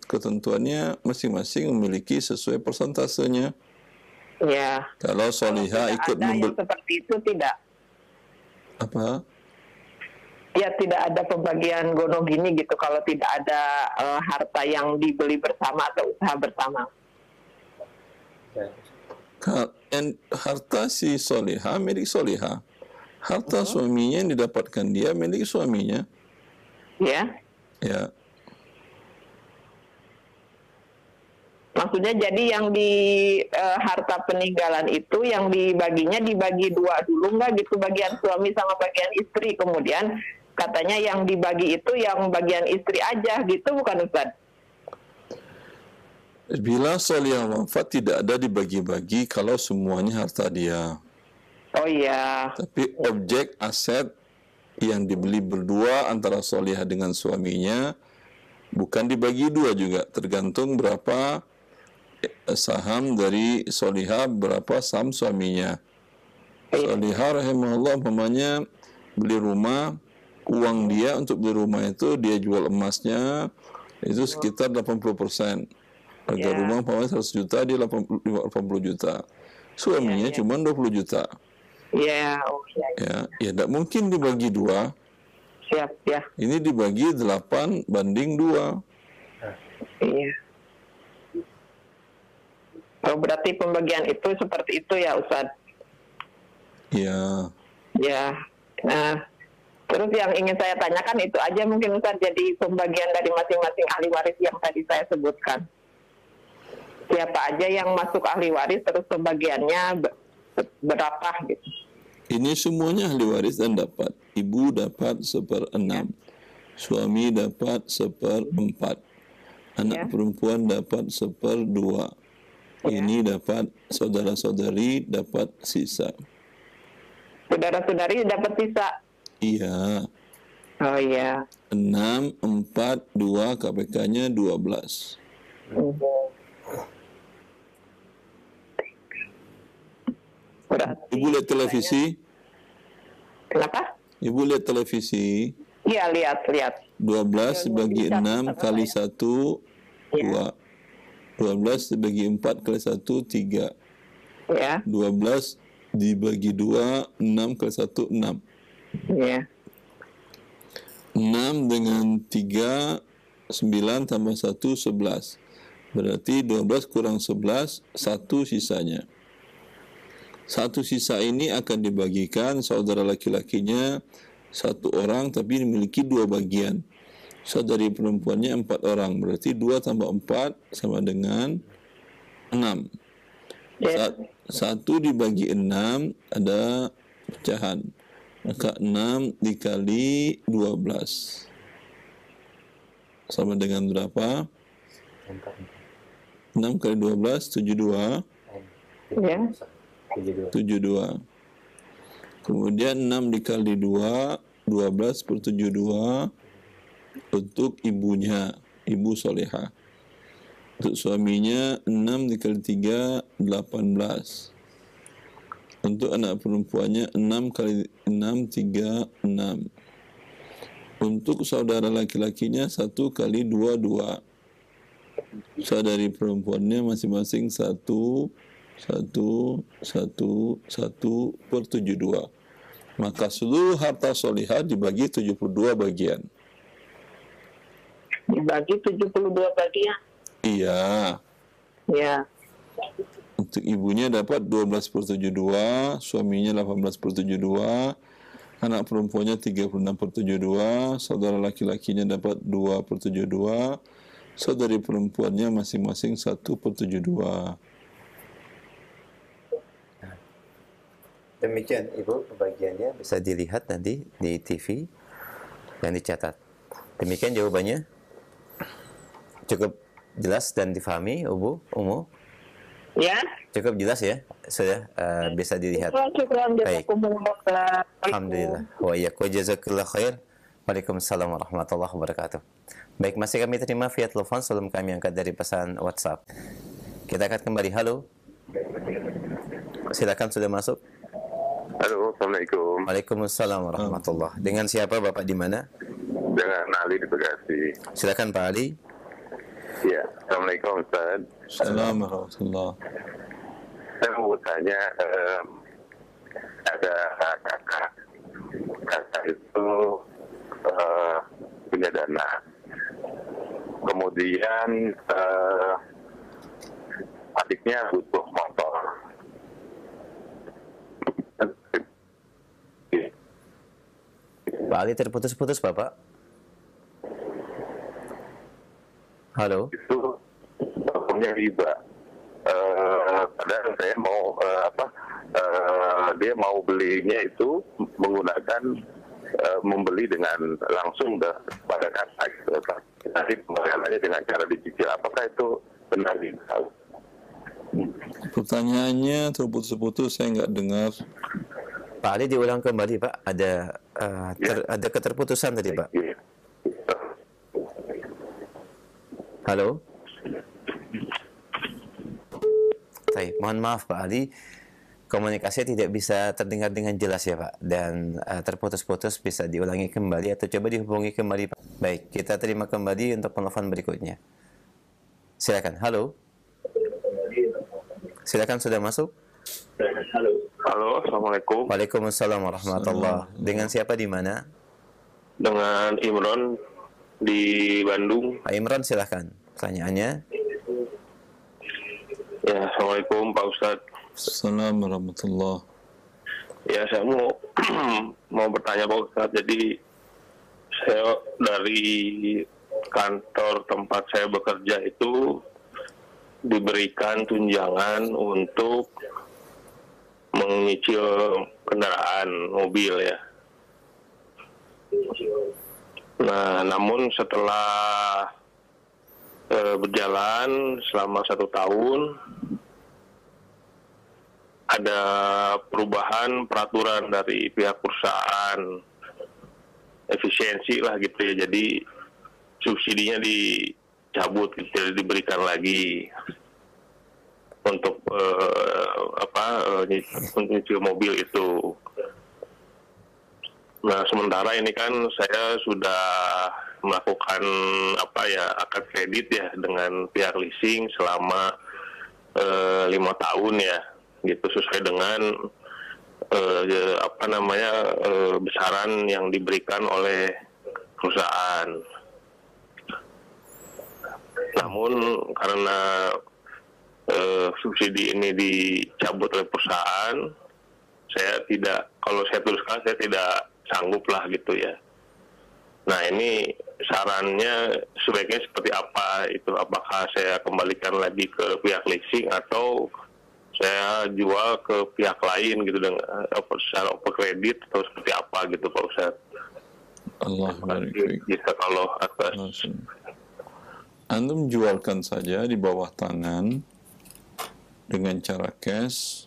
A: ketentuannya masing-masing memiliki sesuai persentasenya.
D: ya.
A: Kalau Solihah
D: Tidak
A: ikut
D: ada yang seperti itu, tidak.
A: apa?
D: Ya, tidak ada pembagian gono gini gitu kalau tidak ada harta yang dibeli bersama atau usaha bersama.
A: Harta si Solihah milik Solihah. Harta suaminya yang didapatkan dia milik suaminya.
D: Ya.
A: Ya.
D: Maksudnya jadi yang di harta peninggalan itu yang dibaginya dibagi 2 dulu nggak gitu, bagian suami sama bagian istri, kemudian katanya yang dibagi itu yang bagian istri aja gitu, bukan Ustaz?
A: Bila Solihah wafat tidak ada dibagi-bagi kalau semuanya harta dia.
D: Oh iya.
A: Tapi objek aset yang dibeli berdua antara solihah dengan suaminya, bukan dibagi dua juga, tergantung berapa saham dari solihah, berapa saham suaminya. Solihah rahimahullah umpamanya beli rumah, uang dia untuk beli rumah itu dia jual emasnya itu sekitar 80%. Harga rumah umpamanya 100 juta, dia 80 juta. Suaminya cuma 20 juta. Ya, tidak mungkin dibagi dua.
E: Siap, ya.
A: Ini dibagi 8 banding 2.
E: Iya. Oh, berarti pembagian itu seperti itu ya, Ustaz?
A: Ya.
E: Ya. Nah, terus yang ingin saya tanyakan itu aja mungkin, Ustaz, jadi pembagian dari masing-masing ahli waris yang tadi saya sebutkan. Siapa aja yang masuk ahli waris, terus pembagiannya berapa gitu.
A: Ini semuanya ahli waris dan dapat. Ibu dapat 1/6, suami dapat 1/4, anak perempuan dapat 1/2. Ini dapat, saudara-saudari dapat sisa.
E: Saudara-saudari dapat sisa?
A: Iya.
E: Oh iya.
A: 6, 4, 2, KPK-nya 12.
E: Berarti
A: Ibu lihat televisi?
E: Kenapa?
A: Ibu lihat televisi?
E: Iya, lihat.
A: 12 dibagi 6 kali 1, 2. 12 dibagi 4 kali 1, 3.
E: Ya.
A: 12 dibagi 2, 6 kali 1, 6.
E: Iya.
A: 6 dengan 3, 9 tambah 1, 11. Berarti 12 kurang 11, 1 sisanya. 1 sisa ini akan dibagikan saudara laki-lakinya 1 orang, tapi memiliki 2 bagian. Saudari perempuannya 4 orang, berarti 2 tambah 4 sama dengan 6. 1 dibagi 6 ada pecahan. Maka 6 dikali 12 sama dengan berapa? 6 kali 12, 72.
E: Ya.
A: 72. Kemudian 6 dikali 2, 12/72 untuk ibunya, ibu solehah. Untuk suaminya 6 dikali 3, 18. Untuk anak perempuannya 6 kali 6, 3, 6. Untuk saudara laki-lakinya 1 kali 2, 2. Saudari perempuannya masing-masing 1, 1/72. Maka seluruh harta solihah dibagi 72 bagian.
E: Dibagi 72 bagian?
A: Iya.
E: Ya.
A: Untuk ibunya dapat 12/72, suaminya 18/72, anak perempuannya 36/72, saudara laki-lakinya dapat 2/72, saudari perempuannya masing-masing 1/72.
B: Demikian Ibu, pembagiannya bisa dilihat nanti di TV dan dicatat. Demikian jawabannya. Cukup jelas dan difahami, Ibu, Umu?
E: Ya.
B: Cukup jelas ya? Sudah bisa dilihat. Baik. Alhamdulillah. Wa iyyakum jazakallahu khair. Waalaikumsalam warahmatullahi wabarakatuh. Baik, masih kami terima via telepon sebelum kami angkat dari pesan WhatsApp. Kita akan kembali. Halo. Silakan, sudah masuk.
C: Halo, Assalamualaikum.
B: Waalaikumsalam warahmatullahi. Dengan siapa Bapak, di mana?
C: Dengan Ali di Bekasi.
B: Silakan Pak Ali.
C: Ya, Assalamualaikum Ustaz.
A: Assalamualaikum warahmatullahi.
C: Saya mau tanya, ada kakak itu punya dana. Kemudian adiknya butuh motor.
B: Pak Ali terputus-putus Bapak. Halo.
C: Itu hukumnya riba. Padahal saya mau dia mau belinya itu menggunakan membeli dengan langsung pada kata gitu. Nanti pembayarannya dengan cara dicicil. Apakah itu benar gitu?
A: Pertanyaannya terputus-putus, saya nggak dengar.
B: Pak Ali diulang kembali Pak. Ada Ada keterputusan tadi, Pak. Halo. Baik, mohon maaf Pak Ali, komunikasi tidak bisa terdengar dengan jelas ya Pak, dan terputus-putus. Bisa diulangi kembali atau coba dihubungi kembali Pak. Baik, kita terima kembali untuk penelpon berikutnya. Silakan. Halo. Silakan, sudah masuk.
F: Halo, assalamualaikum.
B: Waalaikumsalam warahmatullahi. Dengan siapa di mana?
F: Dengan Imron di Bandung.
B: Pak Imron, silahkan. Pertanyaannya.
F: Ya, assalamualaikum Pak Ustadz.
A: Assalamualaikum warahmatullahi.
F: Ya, saya mau bertanya Pak Ustadz. Jadi saya dari kantor tempat saya bekerja itu diberikan tunjangan untuk menyicil kendaraan mobil ya. Nah, namun setelah berjalan selama 1 tahun, ada perubahan peraturan dari pihak perusahaan, efisiensi lah gitu ya. Jadi subsidinya dicabut, tidak diberikan lagi untuk untuk nyicil mobil itu. Nah, sementara ini kan saya sudah melakukan akad kredit ya dengan pihak leasing selama 5 tahun ya, gitu, sesuai dengan besaran yang diberikan oleh perusahaan. Namun karena subsidi ini dicabut oleh perusahaan, kalau saya teruskan saya tidak sanggup lah gitu ya. Nah, ini sarannya sebaiknya seperti apa itu? Apakah saya kembalikan lagi ke pihak leasing atau saya jual ke pihak lain gitu dengan secara kredit atau seperti apa gitu Pak Ustadz?
A: Allah barik.
F: Bisa kalau atas.
A: Antum jualkan saja di bawah tangan dengan cara cash,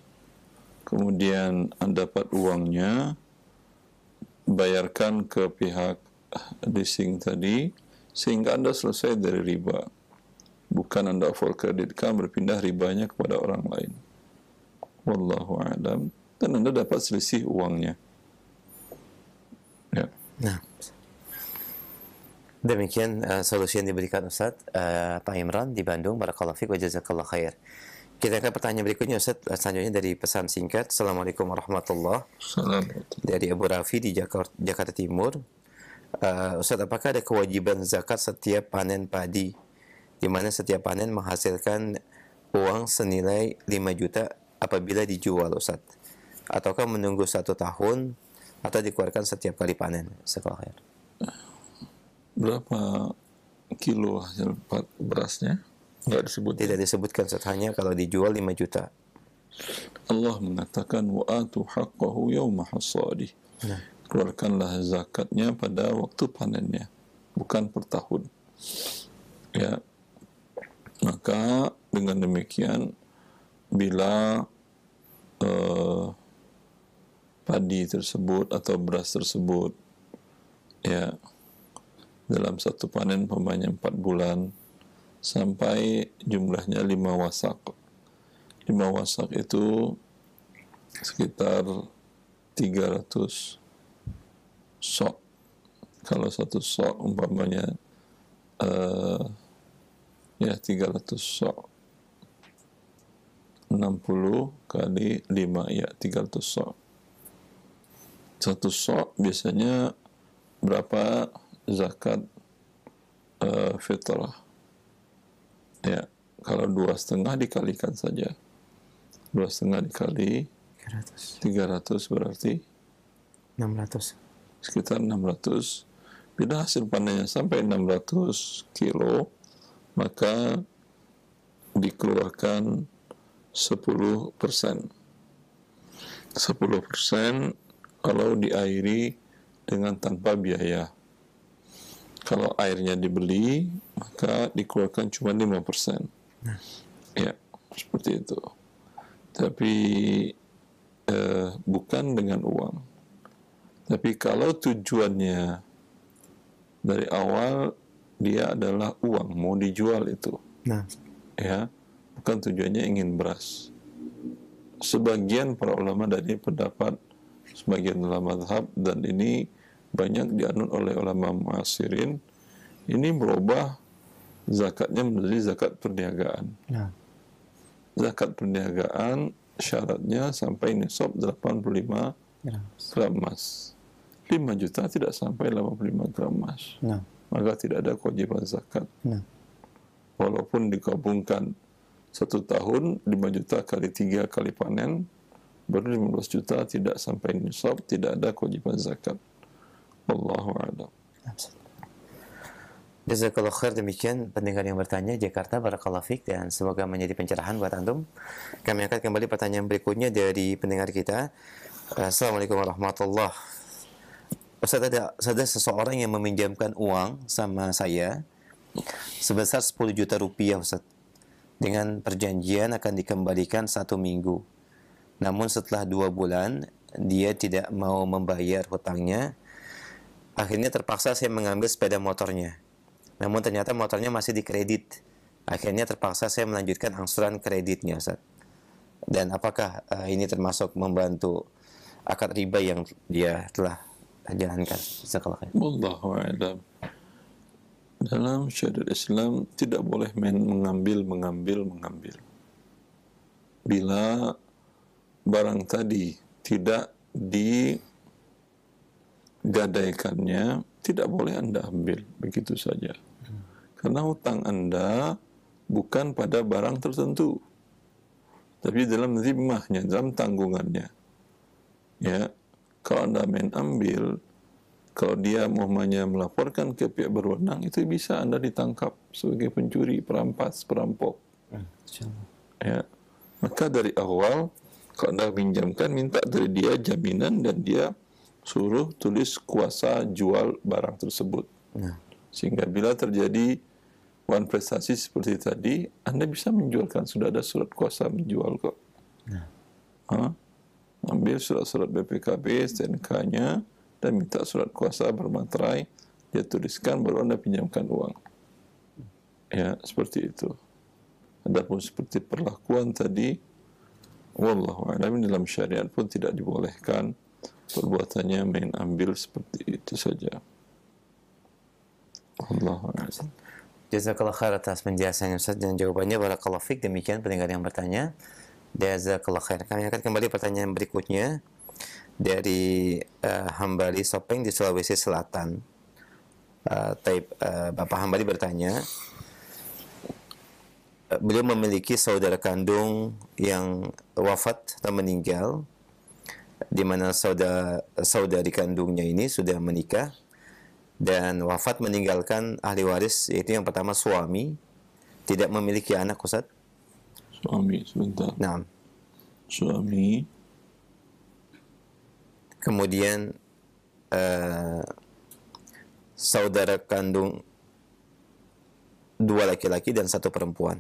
A: kemudian Anda dapat uangnya, bayarkan ke pihak leasing tadi, sehingga Anda selesai dari riba. Bukan Anda overkreditkan, berpindah ribanya kepada orang lain. Wallahu a'lam. Dan Anda dapat selisih uangnya. Ya.
B: Nah, demikian solusi yang diberikan Ustaz Pak Imran di Bandung. Barakallahu fiik wa jazakallahu khair. Kita ke pertanyaan berikutnya Ustaz, selanjutnya dari pesan singkat. Assalamualaikum warahmatullahi wabarakatuh. Dari Abu Rafi di Jakarta Timur. Ustaz, apakah ada kewajiban zakat setiap panen padi, di mana setiap panen menghasilkan uang senilai 5 juta apabila dijual Ustaz? Ataukah menunggu 1 tahun atau dikeluarkan setiap kali panen? Sekolah.
A: Berapa kilo hasil berasnya? Enggak disebut.
B: Tidak disebutkan Ustaz, hanya kalau dijual 5 juta.
A: Allah mengatakan wa atu haqqahu yawma hasadih. Keluarkanlah zakatnya pada waktu panennya, bukan per tahun. Ya. Maka dengan demikian bila padi tersebut atau beras tersebut ya dalam satu panen umpamanya 4 bulan sampai jumlahnya 5 wasak. 5 wasak itu sekitar 300 sok. Kalau 1 sok umpamanya 300 sok. 60 kali 5 ya 300 sok. 1 sok biasanya berapa zakat fitrah? Ya, kalau 2,5 dikalikan saja. 2,5 dikali 300 berarti
B: 600.
A: Sekitar 600. Bila hasil panennya sampai 600 kilo, maka dikeluarkan 10%. 10% kalau diairi dengan tanpa biaya. Kalau airnya dibeli, maka dikeluarkan cuma 5%. Ya, seperti itu. Tapi bukan dengan uang. Tapi kalau tujuannya dari awal dia adalah uang, mau dijual itu, ya, bukan tujuannya ingin beras. Sebagian para ulama dari pendapat sebagian ulama mazhab, dan ini banyak dianut oleh ulama muasirin, ini berubah zakatnya menjadi zakat perniagaan. Zakat perniagaan syaratnya sampai nisab 85 gram emas. 5 juta tidak sampai 85 gram emas. Maka tidak ada kewajiban zakat. Walaupun digabungkan 1 tahun 5 juta kali 3 kali panen baru 15 juta, tidak sampai nisab, tidak ada kewajiban zakat. Wallahu a'lam.
B: Jazakallah khair. Demikian pendengar yang bertanya Jakarta, barakallahu fiik, dan semoga menjadi pencerahan buat antum. Kami angkat kembali pertanyaan berikutnya dari pendengar kita. Assalamualaikum warahmatullahi wabarakatuh. Ustaz, ada seseorang yang meminjamkan uang sama saya sebesar 10 juta rupiah, Ustaz, dengan perjanjian akan dikembalikan 1 minggu. Namun setelah 2 bulan dia tidak mau membayar hutangnya. Akhirnya terpaksa saya mengambil sepeda motornya. Namun ternyata motornya masih dikredit. Akhirnya terpaksa saya melanjutkan angsuran kreditnya, Ustaz. Dan apakah ini termasuk membantu akad riba yang dia telah jalankan?
A: Wallahu a'lam. Dalam syariat Islam tidak boleh mengambil. Bila barang tadi tidak digadaikannya, tidak boleh Anda ambil begitu saja. Karena hutang Anda bukan pada barang tertentu, tapi dalam zimmahnya, dalam tanggungannya. Ya, kalau Anda main ambil, kalau dia muhammadnya melaporkan ke pihak berwenang, itu bisa Anda ditangkap sebagai pencuri, perampas, perampok. Ya, maka dari awal kalau Anda pinjamkan, minta dari dia jaminan dan dia suruh tulis kuasa jual barang tersebut. Sehingga bila terjadi prestasi seperti tadi, Anda bisa menjualkan, sudah ada surat kuasa menjual kok. Ambil surat-surat BPKB, STNK-nya, dan minta surat kuasa bermaterai, dia tuliskan, baru Anda pinjamkan uang. Ya, seperti itu. Adapun seperti perlakuan tadi, wallahu a'lam, dalam syariat pun tidak dibolehkan perbuatannya main ambil seperti itu saja. Wallahu a'lam.
B: Jazakallah khair atas penjelasannya, Ustaz, dan jawabannya barakallahu fiik. Demikian pendengar yang bertanya. Jazakallah khair. Kami akan kembali pertanyaan berikutnya dari Hambali Sopeng di Sulawesi Selatan. Bapak Hambali bertanya, beliau memiliki saudara kandung yang wafat atau meninggal, di mana saudari kandungnya ini sudah menikah dan wafat meninggalkan ahli waris, yaitu yang pertama suami, tidak memiliki anak, Ustaz.
A: Suami, sebentar.
B: Nah,
A: suami,
B: kemudian saudara kandung 2 laki-laki dan 1 perempuan.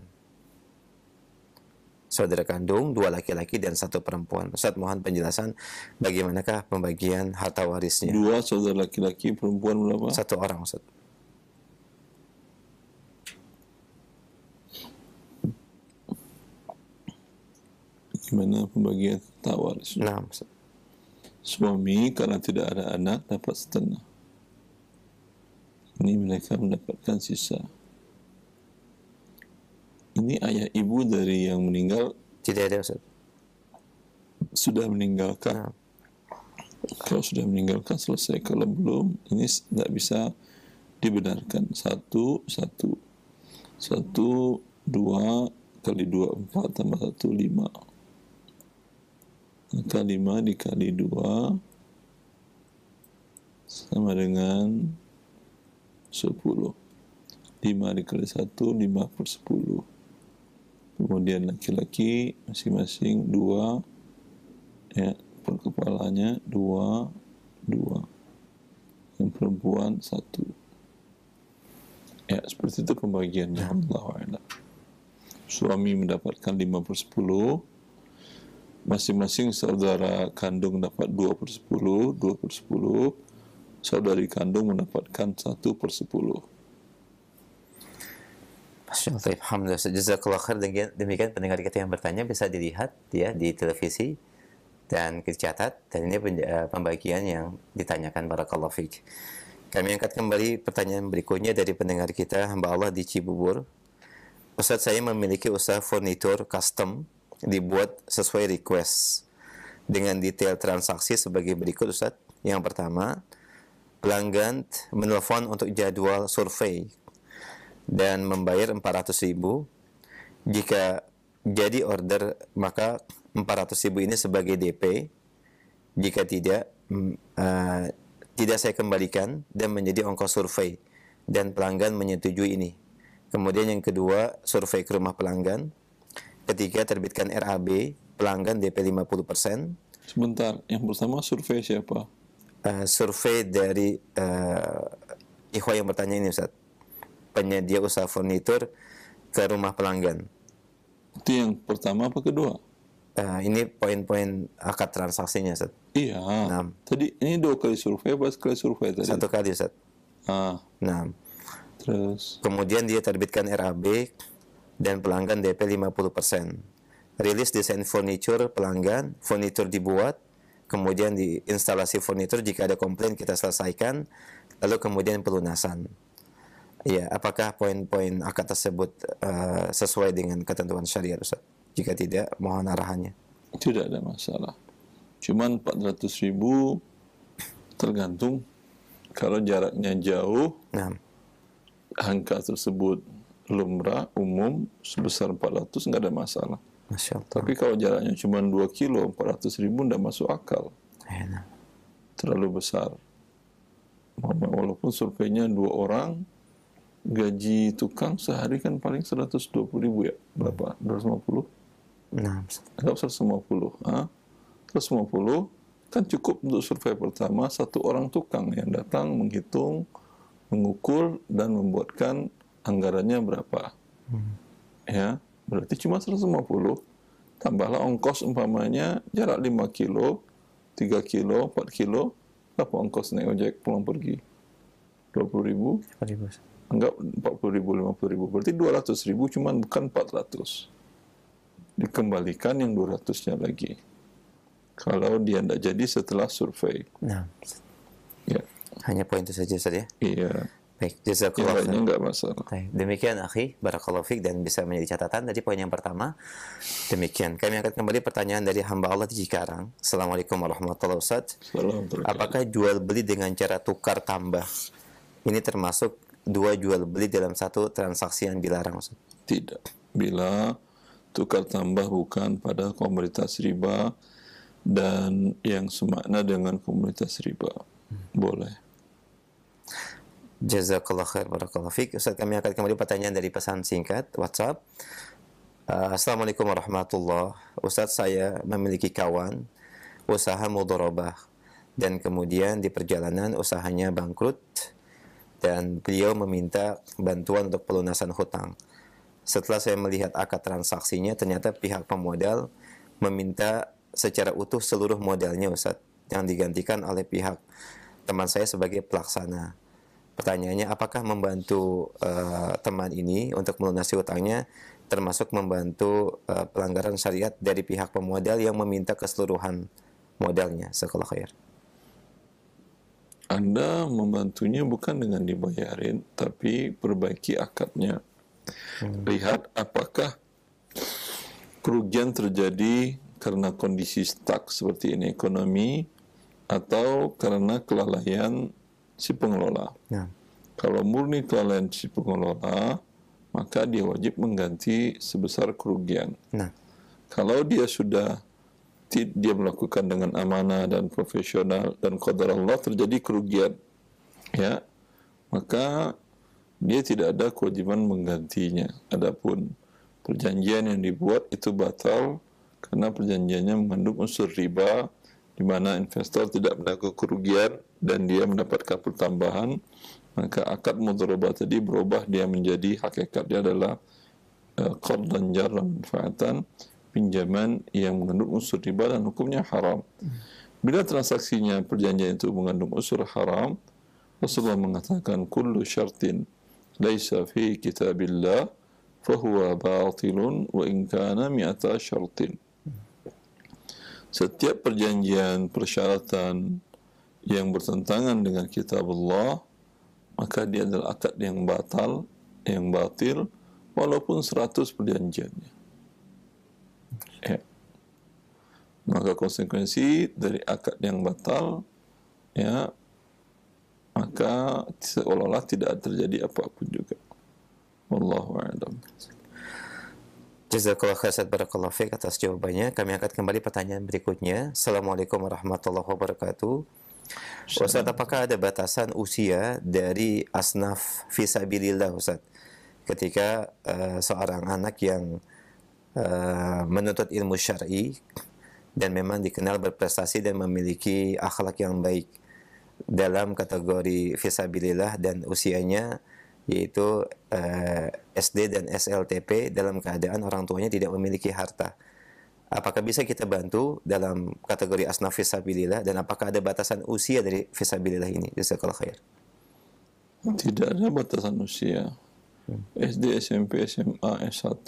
B: Saudara kandung 2 laki-laki dan 1 perempuan. Ustaz, mohon penjelasan bagaimanakah pembagian harta warisnya.
A: 2 saudara laki-laki, perempuan berapa?
B: 1 orang, Ustaz.
A: Gimana pembagian harta warisnya?
B: Nah, Ustaz.
A: Suami karena tidak ada anak dapat setengah. Ini mereka mendapatkan sisa. Ini ayah ibu dari yang meninggal
B: Tidak ada, Ustaz.
A: Sudah meninggalkan. Kalau sudah meninggalkan selesai. Kalau belum, ini tidak bisa dibenarkan. 1, 2 kali 2, 4 tambah 1, 5. Maka 5 dikali 2 sama dengan 10. 5 dikali 1, 5/10. Kemudian laki-laki masing-masing 2, ya, per kepalanya 2. Yang perempuan 1. Ya, seperti itu pembagiannya. Allahu a'lam. Suami mendapatkan 5/10, masing-masing saudara kandung dapat 2/10, 2/10, saudari kandung mendapatkan 1/10.
B: Masya Allah, alhamdulillah. Jazakallah khair. Demikian pendengar kita yang bertanya bisa dilihat ya di televisi dan dicatat, dan ini pembagian yang ditanyakan. Barakallahu fiik. Kami angkat kembali pertanyaan berikutnya dari pendengar kita, hamba Allah di Cibubur. Ustaz, saya memiliki usaha furnitur custom dibuat sesuai request dengan detail transaksi sebagai berikut, Ustaz. Yang pertama, pelanggan menelpon untuk jadwal survei dan membayar 400.000. Jika jadi order, maka 400.000 ini sebagai DP. Jika tidak, tidak saya kembalikan dan menjadi ongkos survei, dan pelanggan menyetujui ini. Kemudian yang kedua, survei ke rumah pelanggan. Ketiga, terbitkan RAB, pelanggan DP 50%.
A: Sebentar, yang pertama survei siapa?
B: Survei dari ikhwah yang bertanya ini, Ustaz. Penyedia usaha furnitur ke rumah pelanggan.
A: Itu yang pertama apa kedua?
B: Ini poin-poin akad transaksinya, Ustaz.
A: Iya. Tadi ini 2 kali survei, apa sekali survei tadi?
B: 1 kali, Ustaz.
A: Terus
B: kemudian dia terbitkan RAB dan pelanggan DP 50%. Rilis desain furnitur pelanggan, furnitur dibuat, kemudian di instalasi furnitur, jika ada komplain kita selesaikan, lalu kemudian pelunasan. Ya, apakah poin-poin akad tersebut sesuai dengan ketentuan syariat, Ustaz? Jika tidak, mohon arahannya.
A: Tidak ada masalah. Cuman 400.000 tergantung. Kalau jaraknya jauh, angka tersebut lumrah, umum, sebesar 400 nggak ada masalah.
B: Masya Allah.
A: Tapi kalau jaraknya cuma 2 kilo, 400.000 nggak masuk akal. Terlalu besar. Walaupun surveinya 2 orang, gaji tukang sehari kan paling 120.000 ya? Berapa? 250? Anggap 150. 150 kan cukup untuk survei pertama, 1 orang tukang yang datang menghitung, mengukur, dan membuatkan anggarannya berapa. Ya, berarti cuma 150. Tambahlah ongkos umpamanya jarak 5 kilo, 3 kilo, 4 kilo, berapa ongkos naik ojek pulang pergi? 20.000? Anggap 40.000, 50.000. Berarti 200.000, cuman bukan 400. Dikembalikan yang 200-nya lagi. Kalau dia tidak jadi setelah survei. Ya.
B: Hanya poin itu saja, Ustaz ya?
A: Iya.
B: Baik, jazakallah khair.
A: Enggak masalah.
B: Demikian akhi, barakallahu fiik, dan bisa menjadi catatan dari poin yang pertama. Demikian. Kami akan kembali pertanyaan dari hamba Allah di Cikarang. Assalamualaikum warahmatullahi wabarakatuh. Apakah jual beli dengan cara tukar tambah ini termasuk 2 jual beli dalam 1 transaksi yang dilarang, Ustaz?
A: Tidak. Bila tukar tambah bukan pada komoditas riba dan yang semakna dengan komoditas riba, boleh.
B: Jazakallah khair, barakallahu fiik. Ustaz, kami akan kembali pertanyaan dari pesan singkat WhatsApp. Assalamualaikum warahmatullahi wabarakatuh. Ustaz, saya memiliki kawan usaha mudharabah dan kemudian di perjalanan usahanya bangkrut dan beliau meminta bantuan untuk pelunasan hutang. Setelah saya melihat akad transaksinya, ternyata pihak pemodal meminta secara utuh seluruh modalnya, Ustaz, yang digantikan oleh pihak teman saya sebagai pelaksana. Pertanyaannya, apakah membantu teman ini untuk melunasi hutangnya termasuk membantu pelanggaran syariat dari pihak pemodal yang meminta keseluruhan modalnya? Jazakallahu khair.
A: Anda membantunya bukan dengan dibayarin, tapi perbaiki akadnya. Lihat apakah kerugian terjadi karena kondisi stuck seperti ini ekonomi atau karena kelalaian si pengelola. Kalau murni kelalaian si pengelola, maka dia wajib mengganti sebesar kerugian. Kalau dia sudah dia melakukan dengan amanah dan profesional dan qadar Allah terjadi kerugian, ya, maka dia tidak ada kewajiban menggantinya. Adapun perjanjian yang dibuat itu batal karena perjanjiannya mengandung unsur riba, di mana investor tidak menanggung kerugian dan dia mendapatkan pertambahan, maka akad mudharabah tadi berubah, dia menjadi hakikatnya adalah qardan jarran manfaatan, pinjaman yang mengandung unsur riba dan hukumnya haram. Bila transaksinya perjanjian itu mengandung unsur haram, Rasulullah mengatakan kullu syartin laisa fi kitabillah fahuwa batilun wa in kana mi'ata syartin. Setiap perjanjian persyaratan yang bertentangan dengan kitab Allah, maka dia adalah akad yang batil walaupun 100 perjanjiannya. Ya. Maka konsekuensi dari akad yang batal, ya, maka seolah-olah tidak terjadi apapun juga. Wallahu a'lam.
B: Jazakallah khair, barakallahu fiik atas jawabannya. Kami angkat kembali pertanyaan berikutnya. Assalamualaikum warahmatullahi wabarakatuh. Ustaz, apakah ada batasan usia dari asnaf fisabilillah, Ustaz? Ketika seorang anak yang menuntut ilmu syar'i dan memang dikenal berprestasi dan memiliki akhlak yang baik dalam kategori fisabilillah dan usianya yaitu SD dan SLTP dalam keadaan orang tuanya tidak memiliki harta. Apakah bisa kita bantu dalam kategori asnaf fisabilillah dan apakah ada batasan usia dari fisabilillah ini? Jazakallahu khair.
A: Tidak ada batasan usia. SD, SMP, SMA, S1,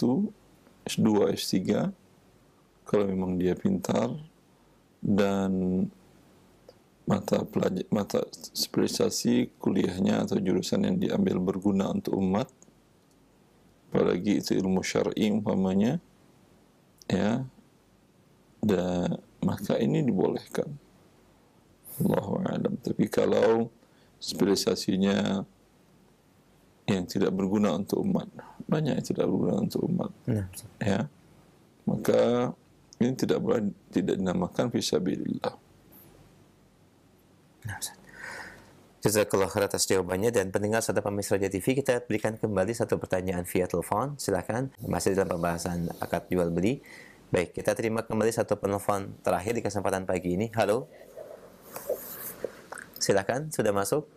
A: S2, S3, kalau memang dia pintar dan mata spesialisasi kuliahnya atau jurusan yang diambil berguna untuk umat, apalagi itu ilmu syar'i umpamanya, ya, dan maka ini dibolehkan. Allahu a'lam. Tapi kalau spesialisasinya yang tidak berguna untuk umat, banyak yang tidak berguna untuk umat, ya, maka ini tidak boleh, tidak dinamakan fisabilillah.
B: Jazakallah khair atas jawabannya. Dan pendengar serta pemirsa Raja TV, kita berikan kembali satu pertanyaan via telepon. Silakan, masih dalam pembahasan akad jual beli. Baik, kita terima kembali satu penelpon terakhir di kesempatan pagi ini. Halo, silakan, sudah masuk.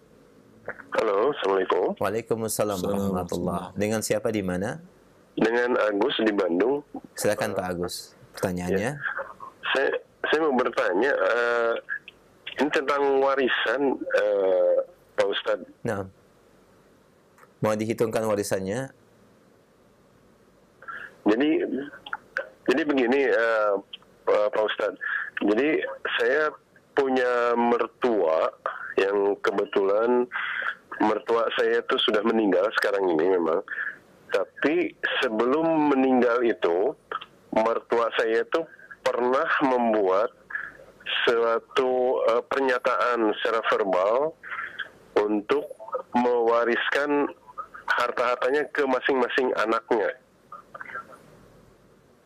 F: Halo, Assalamualaikum.
B: Waalaikumsalam warahmatullah. Dengan siapa di mana?
F: Dengan Agus di Bandung.
B: Silakan Pak Agus, pertanyaannya.
F: Ya. Saya mau bertanya, ini tentang warisan, Pak Ustadz.
B: Nah, mau dihitungkan warisannya?
F: Jadi begini, Pak Ustadz. Jadi saya punya mertua yang kebetulan mertua saya itu sudah meninggal sekarang ini memang. Tapi sebelum meninggal itu, mertua saya itu pernah membuat suatu pernyataan secara verbal untuk mewariskan harta-hartanya ke masing-masing anaknya.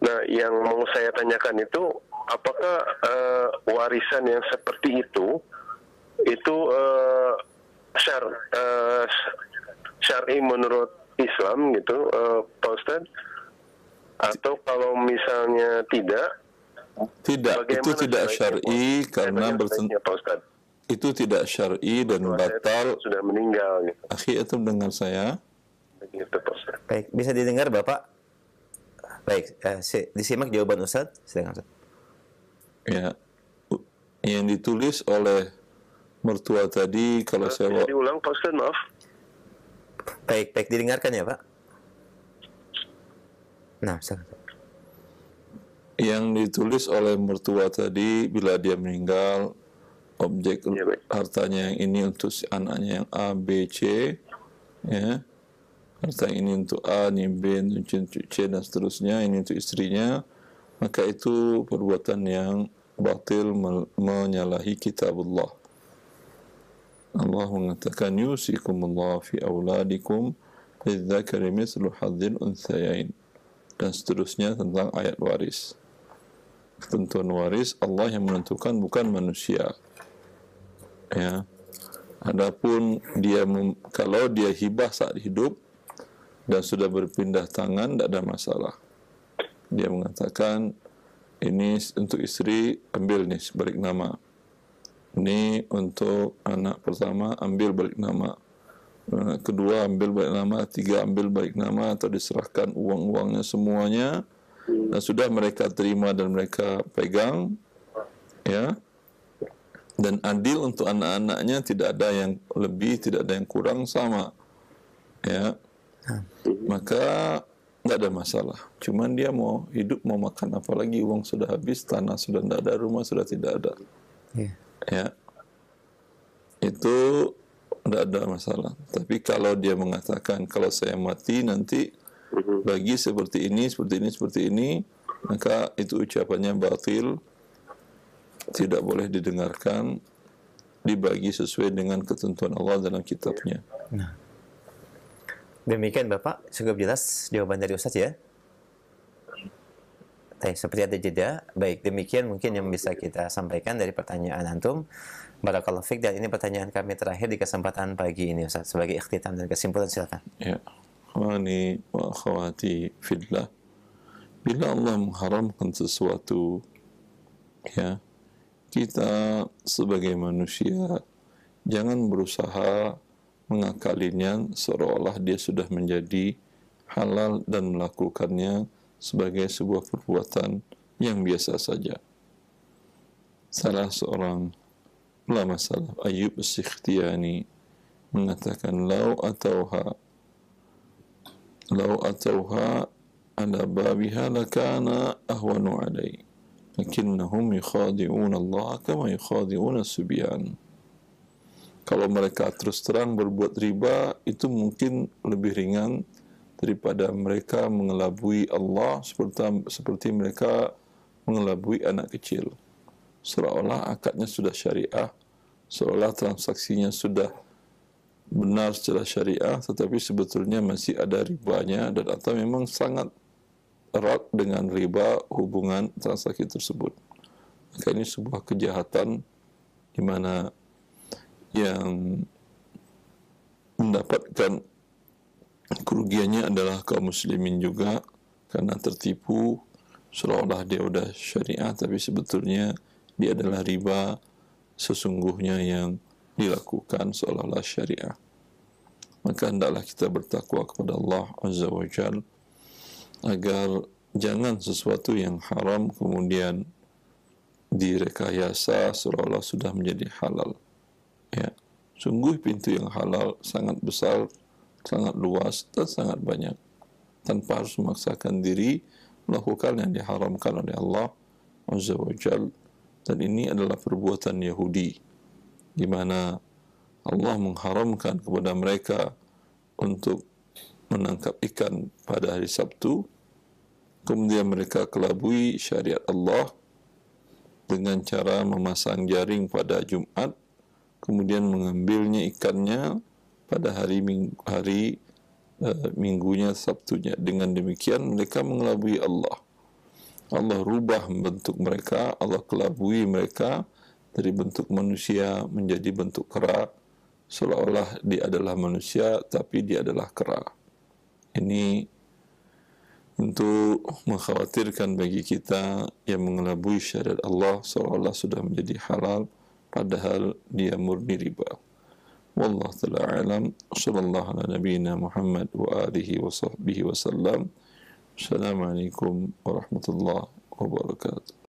F: Nah, yang mau saya tanyakan itu, apakah warisan yang seperti itu syar'i menurut Islam gitu, Pak Ustadz? Atau kalau misalnya tidak,
A: itu tidak syar'i karena itu tidak syar'i dan batal.
F: Sudah meninggal. Gitu.
A: Akhi, itu mendengar saya?
F: Begitu, Pak Ustadz.
B: Baik, bisa didengar Bapak? Baik, disimak jawaban Ustadz. Silakan Ustadz.
A: Ya, yang ditulis oleh mertua tadi, kalau saya
F: diulang, Pak Ustadz, maaf.
B: Baik, didengarkan ya Pak. Nah, silakan.
A: Yang ditulis oleh mertua tadi, bila dia meninggal, objek hartanya yang ini untuk si anaknya yang A, B, C, ya, harta ini untuk A, ini B, untuk C, dan seterusnya, ini untuk istrinya, maka itu perbuatan yang batil, menyalahi kitabullah. Allah mengatakan yusikumullah fi auladikum lidzakari mithlu hadzil unthayain, dan seterusnya tentang ayat waris. Ketentuan waris Allah yang menentukan, bukan manusia. Ya. Adapun dia kalau dia hibah saat hidup dan sudah berpindah tangan, tidak ada masalah. Dia mengatakan ini untuk istri, ambil nih balik nama. Ini untuk anak pertama, ambil balik nama. Kedua ambil balik nama, tiga ambil balik nama, atau diserahkan uang-uangnya semuanya Nah, sudah mereka terima dan mereka pegang, ya, dan adil untuk anak-anaknya, tidak ada yang lebih, tidak ada yang kurang, sama, ya, maka tidak ada masalah. Cuman dia mau hidup, mau makan apa lagi, uang sudah habis, tanah sudah tidak ada, rumah sudah tidak ada, ya, itu tidak ada masalah. Tapi kalau dia mengatakan, kalau saya mati nanti bagi seperti ini, seperti ini, seperti ini, maka itu ucapannya batil, tidak boleh didengarkan, dibagi sesuai dengan ketentuan Allah dalam kitabnya.
B: Nah, demikian Bapak, cukup jelas jawaban dari Ustaz ya. Seperti ada jeda. Baik, demikian mungkin yang bisa kita sampaikan dari pertanyaan antum. Barakallahu fiik, dan ini pertanyaan kami terakhir di kesempatan pagi ini Ustaz, sebagai ikhtitam dan kesimpulan, silakan.
A: Ya, akhwani wa akhwati fillah, bila Allah mengharamkan sesuatu, ya, kita sebagai manusia jangan berusaha mengakalinya seolah-olah dia sudah menjadi halal dan melakukannya sebagai sebuah perbuatan yang biasa saja. Salah seorang ulama salaf, Ayyub As-Sikhtiyani, mengatakan, lau atauha ala babiha lakana ahwanu alai, lakinnahum yukhadi'una Allah kama yukhadi'una subyan. Kalau mereka terus terang berbuat riba, itu mungkin lebih ringan daripada mereka mengelabui Allah seperti mereka mengelabui anak kecil. Seolah-olah akadnya sudah syariah, seolah transaksinya sudah benar secara syariah, tetapi sebetulnya masih ada ribanya, dan atau memang sangat erat dengan riba hubungan transaksi tersebut. Maka ini sebuah kejahatan di mana yang mendapatkan kerugiannya adalah kaum muslimin juga, karena tertipu seolah-olah dia sudah syariah, tapi sebetulnya dia adalah riba sesungguhnya yang dilakukan seolah-olah syariah. Maka hendaklah kita bertakwa kepada Allah Azza wa Jal agar jangan sesuatu yang haram kemudian direkayasa seolah-olah sudah menjadi halal. Ya, sungguh pintu yang halal sangat besar, sangat luas, dan sangat banyak, tanpa harus memaksakan diri melakukan yang diharamkan oleh Allah Azza wa Jal. Dan ini adalah perbuatan Yahudi, di mana Allah mengharamkan kepada mereka untuk menangkap ikan pada hari Sabtu, kemudian mereka kelabui syariat Allah dengan cara memasang jaring pada Jumat, kemudian mengambilnya ikannya pada hari minggunya, Sabtunya. Dengan demikian mereka mengelabui Allah. Allah rubah bentuk mereka, Allah kelabui mereka dari bentuk manusia menjadi bentuk kera, seolah-olah dia adalah manusia tapi dia adalah kera. Ini untuk mengkhawatirkan bagi kita yang mengelabui syariat Allah seolah-olah sudah menjadi halal, padahal dia murni riba. Wallahu ta'ala alam. Sallallahu ala nabiyyina Muhammad wa alihi wa sahbihi wa sallam. Assalamualaikum warahmatullahi wabarakatuh.